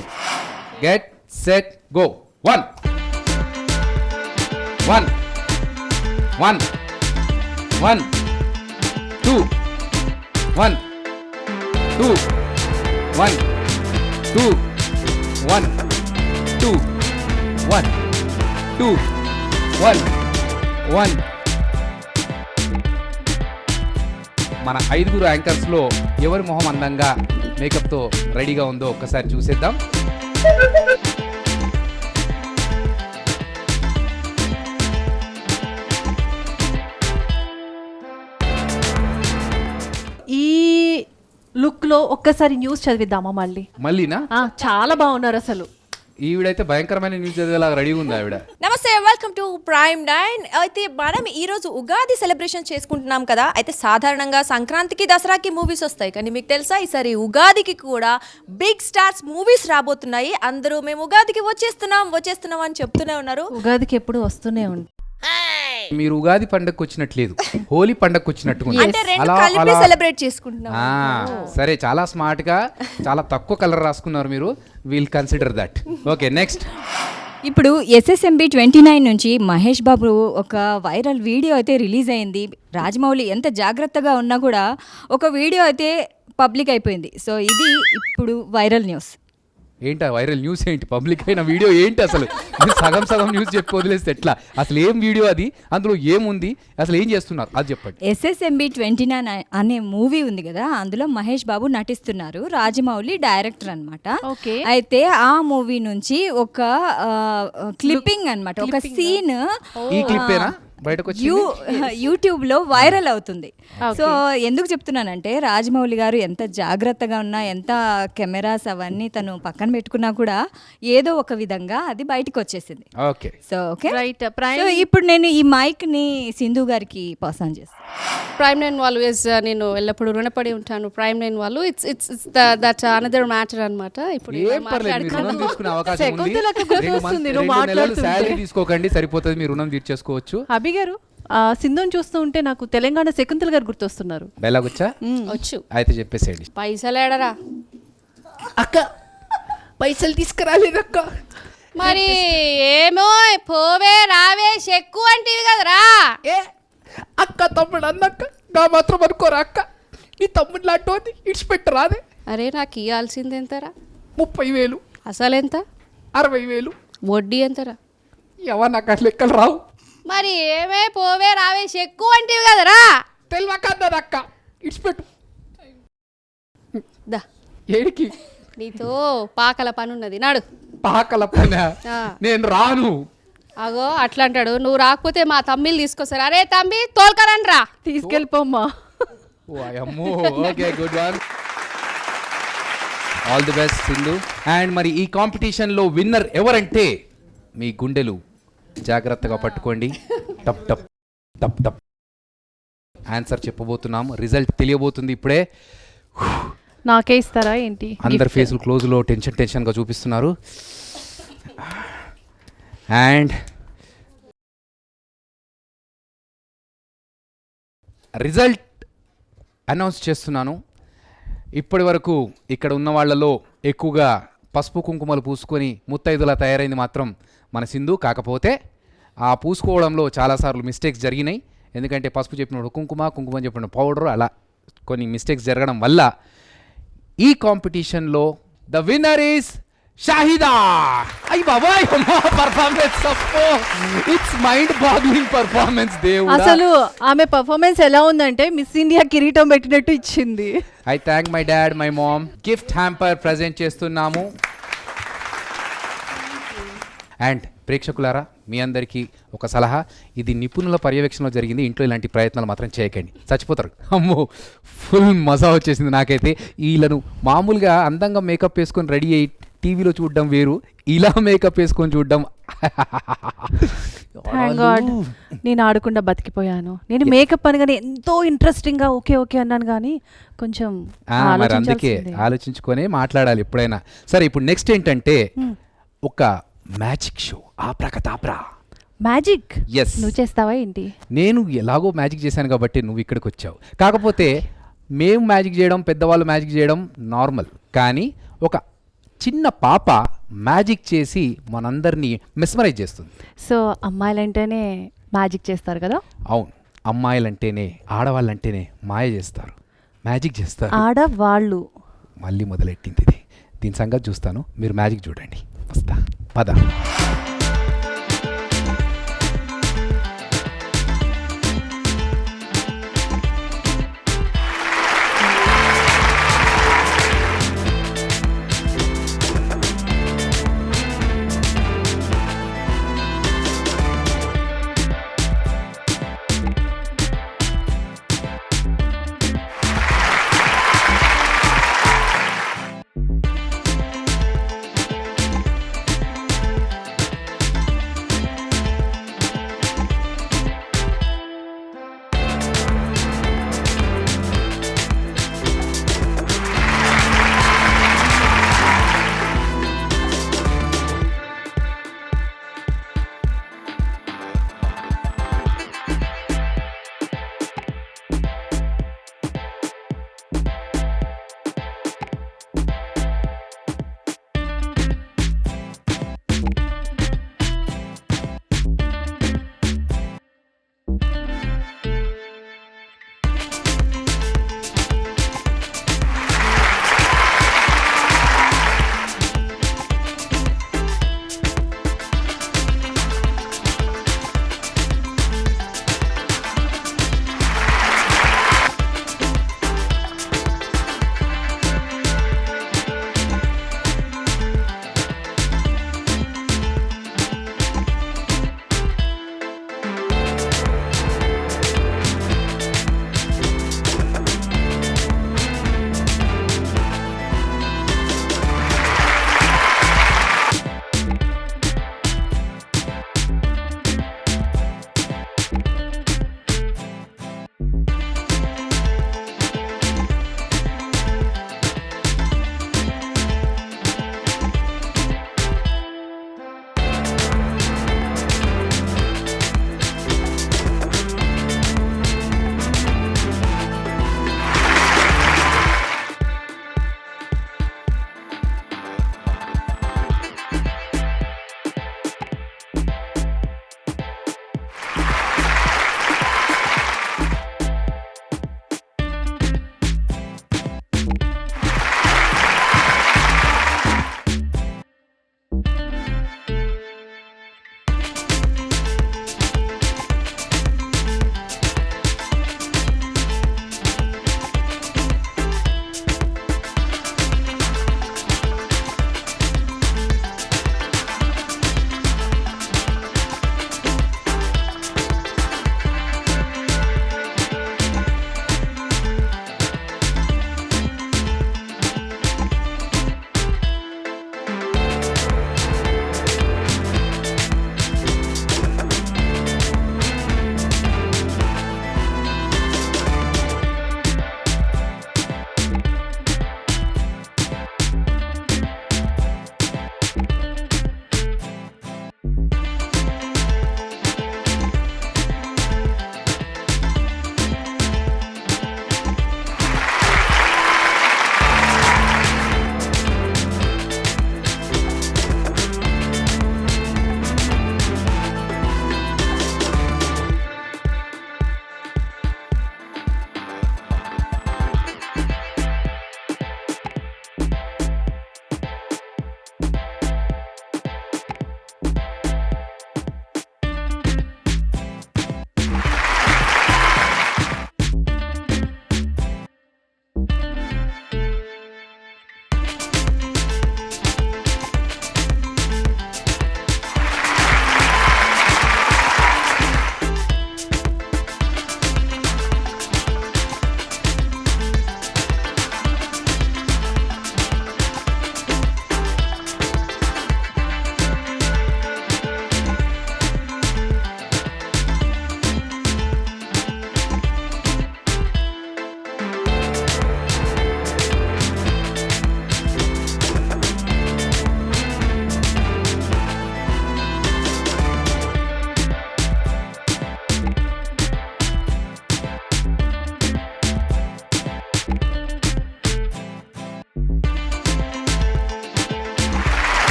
get set go. 1 1 1 1 2 1 2 1 2 1 2 1 2 1 1. మన 5 యాంకర్స్లో ఎవరి మొహం అందంగా మేకప్తో రెడీగా ఉందో ఒక్కసారి చూసేద్దాం. ఈ లుక్ లో ఒక్కసారి న్యూస్ చదివిద్దామా మళ్ళీనా? చాలా బాగున్నారు అసలు. ఈవిడైతే భయంకరమైన న్యూస్ చదివేలా రెడీ ఉంది ఆవిడ. నమస్తే, వెల్కమ్ టు ప్రైమ్ 9. అయితే మనం ఈరోజు ఉగాది సెలబ్రేషన్ చేసుకుంటున్నాం కదా. అయితే సాధారణంగా సంక్రాంతికి దసరాకి మూవీస్ వస్తాయి, కానీ మీకు తెలుసా ఈసారి ఉగాదికి కూడా బిగ్ స్టార్స్ మూవీస్ రాబోతున్నాయి. అందరూ మేము ఉగాదికి వచ్చేస్తున్నాం అని చెప్తూనే ఉన్నారు. ఉగాదికి ఎప్పుడు వస్తూనే ఉంది. మీరు ఉగాది పండగకు వచ్చినట్లేదు, హోలీ పండగకు వచ్చినట్టు అంటే రెండు కలిపి సెలబ్రేట్ చేసుకుంటున్నాం. సరే, చాలా స్మార్ట్ గా చాలా తక్కువ కలర్ రాసుకున్నారు మీరు. Will consider that. Okay, next. ఇప్పుడు SSMB 29 నుంచి మహేష్ బాబు ఒక వైరల్ వీడియో అయితే రిలీజ్ అయింది. రాజమౌళి ఎంత జాగ్రత్తగా ఉన్నా కూడా ఒక వీడియో అయితే పబ్లిక్ అయిపోయింది. సో ఇది ఇప్పుడు వైరల్ న్యూస్. ఏంటి వైరల్ న్యూస్ ఏంటి? పబ్లిక్ అయిన వీడియో ఏంటి అసలు? సగం న్యూస్ చెప్పి వదిలేస్తే ఎట్లా? అసలు ఏం వీడియో అది? అందులో ఏముంది? అసలు ఏం చేస్తున్నారు అది చెప్పండి. SSMB 29 అనే మూవీ ఉంది కదా, అందులో మహేష్ బాబు నటిస్తున్నారు. రాజమౌళి డైరెక్టర్ అన్నమాట. అయితే ఆ మూవీ నుంచి ఒక క్లిప్పింగ్ అన్నమాట, ఒక సీన్ ఈ క్లిప్పేనా యూట్యూబ్ లో వైరల్ అవుతుంది. సో ఎందుకు చెప్తున్నానంటే రాజమౌళి గారు ఎంత జాగ్రత్తగా ఉన్నా, ఎంత కెమెరాస్ అవన్నీ తను పక్కన పెట్టుకున్నా కూడా ఏదో ఒక విధంగా అది బయటకు వచ్చేసింది. సో ఓకే, ఇప్పుడు నేను ఈ మైక్ ని సింధు గారికి పాస్ ఆన్ చేస్తాను. ప్రైమ్ 9 వాళ్ళు నేను ఎల్లప్పుడూ రుణపడి ఉంటాను. ప్రైమ్ 9 వాళ్ళు ఇట్స్ దట్ అనదర్ మ్యాటర్ అన్నమాట. ఇప్పుడు తీసుకోకండి, సరిపోతుంది, మీరు రుణం తీర్చేసుకోవచ్చు. అభి గారు, సింధుని చూస్తూ ఉంటే నాకు తెలంగాణ శకుంతల గారు గుర్తొస్తున్నారు. డైలాగ్ వచ్చు అయితే చెప్పేసేయండి. పైసలు ఏడరా అక్క, పైసలు తీసుకురాలేదక్క. మరి ఏమో పోవే రావే చెక్కు అంటివి కదరా. అక్క తమ్ముడు అన్నక్క నా మాత్రం అనుకోరా అక్క, నీ తమ్ముడు లాంటి ఇడిచిపెట్టరాదే. అరే నాకు ఇవ్వాల్సింది ఎంతరా? 30,000. అసలు ఎంత? 60,000. వడ్డీ ఎంతరా? ఎవరు నాకు అట్లా లెక్కలు రావు. మరి ఏమే పోవే రావే చెక్కు అంటివి కదరా. తెలియకన్నదక్క, ఇడిచిపెట్టు. దా ఏడికి? నీతో పాకల పని ఉన్నది, నాడు. పాకల పని? నేను రాను. అగో అట్లా అంటాడు. నువ్వు రాకపోతే మా తమ్మిళ్ళు తీసుకొస్తారు. అరే తమ్మి తోలుకరండి రా. తీసుకెళ్ళిపోమ్మా. Okay, good one. All the best Sindhu. And మరి ఈ కాంపిటీషన్లో విన్నర్ ఎవరంటే మీ గుండెలు జాగ్రత్తగా పట్టుకోండి. టప్ టప్ టప్ టప్ ఆన్సర్ చెప్పబోతున్నాం. రిజల్ట్ తెలియబోతుంది ఇప్పుడే. నాకే ఇస్తారా ఏంటి? అందరి ఫేసులు క్లోజ్లో టెన్షన్గా చూపిస్తున్నారు. అండ్ రిజల్ట్ అనౌన్స్ చేస్తున్నాను. ఇప్పటి వరకు ఇక్కడ ఉన్న వాళ్ళలో ఎక్కువగా పసుపు కుంకుమలు పూసుకొని ముత్తైదులా తయారైంది మాత్రం మన సింధు. కాకపోతే ఆ పూసుకోవడంలో చాలాసార్లు మిస్టేక్స్ జరిగినాయి. ఎందుకంటే పసుపు చెప్పినప్పుడు కుంకుమ, కుంకుమ చెప్పిన పౌడర్, అలా కొన్ని మిస్టేక్స్ జరగడం వల్ల ఈ కాంపిటీషన్లో ద విన్నర్ ఈస్ షాహిదా. అయ్య బాబాయ్, performance it's mind boggling performance. దేవుడా, అసలు ఆమె పర్ఫార్మెన్స్ ఎలా ఉందంటే మిస్ ఇండియా కిరీటం పెట్టినట్టు ఇచ్చింది. I thank my dad, my mom. Gift hamper present చేస్తున్నాము. అండ్ ప్రేక్షకులారా, మీ అందరికీ ఒక సలహా, ఇది నిపుణుల పర్యవేక్షణలో జరిగింది. ఇంట్లో ఇలాంటి ప్రయత్నాలు మాత్రం చేయకండి, చచ్చిపోతారు. అమ్మో, ఫుల్ మజా వచ్చేసింది నాకైతే. వీళ్ళను మామూలుగా అందంగా మేకప్ వేసుకొని రెడీ అయ్యి టీవీలో చూడడం వేరు, ఇలా మేకప్ వేసుకొని చూడడం. థ్యాంక్ గాడ్ నేను ఆడకుండా బతికిపోయాను. నేను మేకప్ అనగానే ఎంతో ఇంట్రెస్టింగ్ గా ఓకే ఓకే అన్నాను, కానీ కొంచెం మరి అందుకే ఆలోచించుకొని మాట్లాడాలి ఎప్పుడైనా. సరే, ఇప్పుడు నెక్స్ట్ ఏంటంటే ఒక మ్యాజిక్ షో. ఆప్రాకతాప్రా మ్యాజిక్. ఎస్, నువ్వు చేస్తావా ఏంటి? నేను ఎలాగో మ్యాజిక్ చేశాను కాబట్టి నువ్వు ఇక్కడికి వచ్చావు. కాకపోతే మేము మ్యాజిక్ చేయడం, పెద్దవాళ్ళు మ్యాజిక్ చేయడం నార్మల్, కానీ ఒక చిన్న పాప మ్యాజిక్ చేసి మనందరినీ మెస్మరైజ్ చేస్తుంది. సో అమ్మాయిలంటేనే మ్యాజిక్ చేస్తారు కదా? అవును, అమ్మాయిలంటేనే, ఆడవాళ్ళంటేనే మాయ చేస్తారు, మ్యాజిక్ చేస్తారు. ఆడవాళ్ళు మళ్ళీ మొదలెట్టింది ఇది. దీని సంగతి చూస్తాను, మీరు మ్యాజిక్ చూడండి. వస్తా, పద.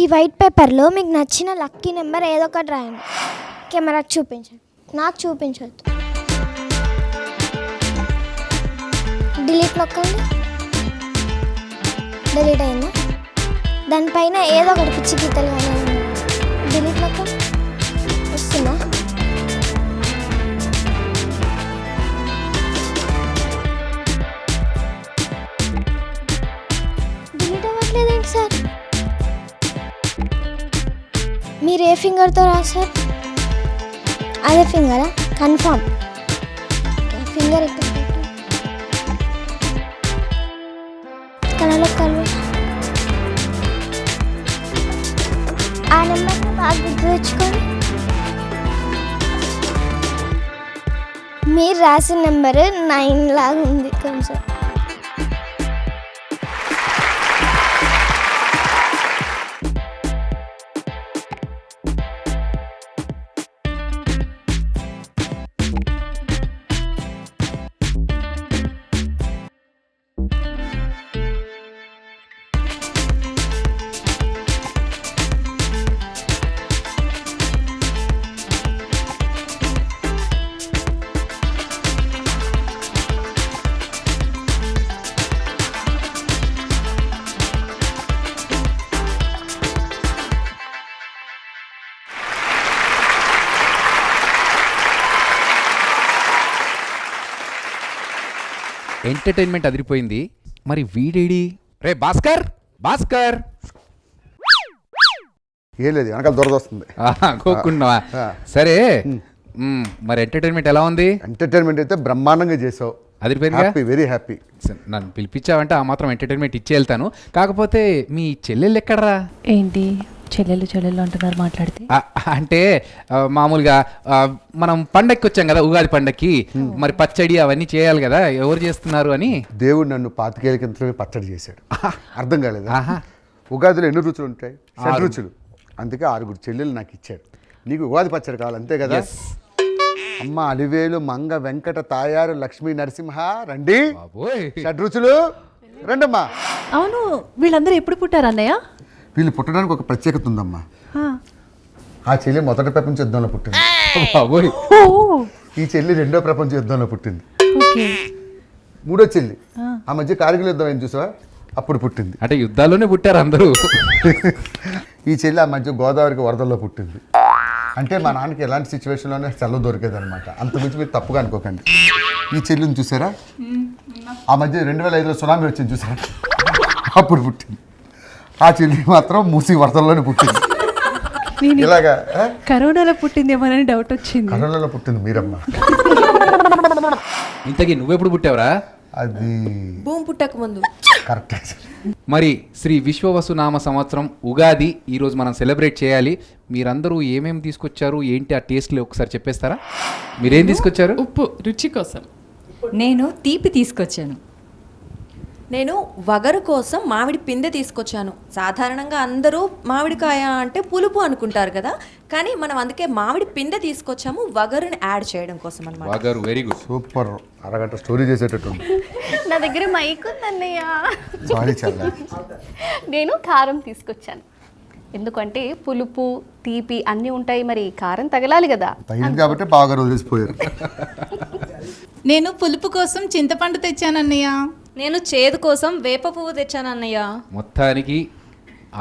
ఈ వైట్ పేపర్లో మీకు నచ్చిన లక్కీ నెంబర్ ఏదో ఒకటి రాయండి. కెమెరాకి చూపించండి, నాకు చూపించవద్దు. డిలీట్ నొక్కండి. డిలీట్ అయిందా? దానిపైన ఏదో ఒకటి పిచ్చి గీతలు కానీ డిలీట్ నొక్కండి. వస్తుందా? డిలీట్ అవ్వట్లేదేంటి సార్? మీరు ఏ ఫింగర్తో రాశారు? అదే ఫింగరా? కన్ఫామ్. ఫింగర్ ఇక్కడ కళ్ళలో కళ్ళు. ఆ నెంబర్ని బాగా గుర్తు తెచ్చుకోండి. మీరు రాసిన నెంబర్ 9 లాగా ఉంది కొంచెం. ఎంటర్టైన్మెంట్ అదిరిపోయింది. మరి వీడేడి? రే భాస్కర్, భాస్కర్. ఏం లేదు, వెనకాల దొరదొస్తుంది. కోక్కున్నావా? సరే, మరి ఎంటర్టైన్మెంట్ ఎలా ఉంది? ఎంటర్టైన్మెంట్ అయితే బ్రహ్మాండంగా చేసావు. అదిరిపోయింది. Happy, very happy. నన్ను పిలిపించావంటే ఆ మాత్రం ఎంటర్టైన్మెంట్ ఇచ్చి వెళ్తాను. కాకపోతే మీ చెల్లెళ్ళు ఎక్కడరా? ఏంటి చెల్లెలు అంటున్నారు మాట్లాడితే? అంటే మామూలుగా మనం పండక్కి వచ్చాం కదా, ఉగాది పండక్కి, మరి పచ్చడి అవన్నీ చేయాలి కదా, ఎవరు చేస్తున్నారు అని. దేవుడు నన్ను 25 ఏళ్ళ కిందమే పచ్చడి చేశాడు. అర్థం కాలేదు. ఉగాదిలో ఎన్ని రుచులు ఉంటాయి? 6 రుచులు. అందుకే 6 చెల్లెలు నాకు ఇచ్చాడు. నీకు ఉగాది పచ్చడి కావాలి అంతే కదా? అమ్మ అలివేలు మంగ వెంకట తాయారు లక్ష్మీ నరసింహ రండి. 6 రుచులు రండమ్మా. అవును, వీళ్ళందరూ ఎప్పుడు పుట్టారు అన్నయ్య? వీళ్ళు పుట్టడానికి ఒక ప్రత్యేకత ఉందమ్మా. ఆ చెల్లి మొదటి ప్రపంచ యుద్ధంలో పుట్టింది. ఈ చెల్లి 2వ ప్రపంచ యుద్ధంలో పుట్టింది. 3వ చెల్లి ఆ మధ్య కార్గిల్ యుద్ధం ఏం చూసావా, అప్పుడు పుట్టింది. అంటే యుద్ధాల్లోనే పుట్టారు అందరూ. ఈ చెల్లి ఆ మధ్య గోదావరికి వరదల్లో పుట్టింది. అంటే మా నాన్నకి ఎలాంటి సిచ్యువేషన్లోనే సెలవు దొరికేది అనమాట. అంతకుమించి మీరు తప్పుగా అనుకోకండి. ఈ చెల్లిని చూసారా, ఆ మధ్య 2005లో సునామీ వచ్చింది చూసారా, అప్పుడు పుట్టింది. ఆ చెల్లి మాత్రం మూసి వరదల్లోనే పుట్టింది. ఇలాగా కరోనాలో పుట్టిందేమోనని డౌట్ వచ్చింది. కరోనాలో పుట్టింది మీరమ్మ. ఇంతకీ నువ్వెప్పుడు పుట్టావురా? అది భూమి పుట్టక ముందు. కరెక్ట్. మరి శ్రీ విశ్వవసునామ సంవత్సరం ఉగాది ఈరోజు మనం సెలబ్రేట్ చేయాలి. మీరందరూ ఏమేమి తీసుకొచ్చారు, ఏంటి ఆ టేస్ట్లు ఒకసారి చెప్పేస్తారా? మీరేం తీసుకొచ్చారు? ఉప్పు రుచి కోసం. నేను తీపి తీసుకొచ్చాను. నేను వగరు కోసం మామిడి పిందె తీసుకొచ్చాను. సాధారణంగా అందరూ మామిడికాయ అంటే పులుపు అనుకుంటారు కదా, కానీ మనం అందుకే మామిడి పిందె తీసుకొచ్చాము వగరుని యాడ్ చేయడం కోసం అన్నమాట. వగరు వెరీ గుడ్, సూపర్. అరగంట స్టోరీ చేసేటట్టు. నా దగ్గర మైక్ ఉందన్నయ్య. సారీ చాలా. నేను కారం తీసుకొచ్చాను. ఎందుకంటే పులుపు తీపి అన్నీ ఉంటాయి, మరి కారం తగలాలి కదా. తగిలింది కాబట్టి బాగా వదిలేసిపోయారు. నేను పులుపు కోసం చింతపండు తెచ్చానన్నయ్య. నేను చేదు కోసం వేప పువ్వు తెచ్చానన్నయ్య. మొత్తానికి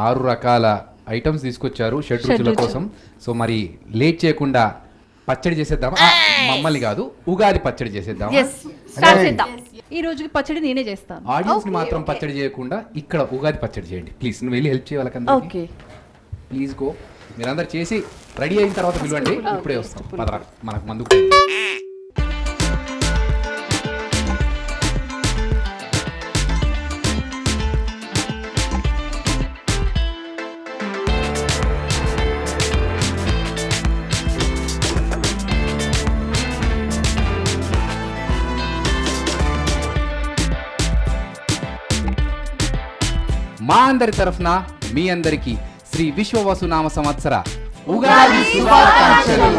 6 రకాల ఐటమ్స్ తీసుకొచ్చారు షడ్రుచుల కోసం. సో మరి లేట్ చేయకుండా పచ్చడి చేసేద్దామా? మమ్మల్ని కాదు, ఉగాది పచ్చడి చేసేద్దామా? ఈ రోజుకి పచ్చడి నేనే చేస్తాను. ఆడియన్స్ ని మాత్రం పచ్చడి చేయకుండా ఇక్కడ ఉగాది పచ్చడి చేయండి ప్లీజ్. నువ్వు వెళ్ళి హెల్ప్ చేయాలి. Please go. మీరందరూ చేసి రెడీ అయిన తర్వాత పిలవండి, ఇప్పుడే వస్తాం. పదరా మనకు మందుకు. మా అందరి తరఫున మీ అందరికీ శ్రీ విశ్వవసునామ సంవత్సర ఉగాది శుభాకాంక్షలు.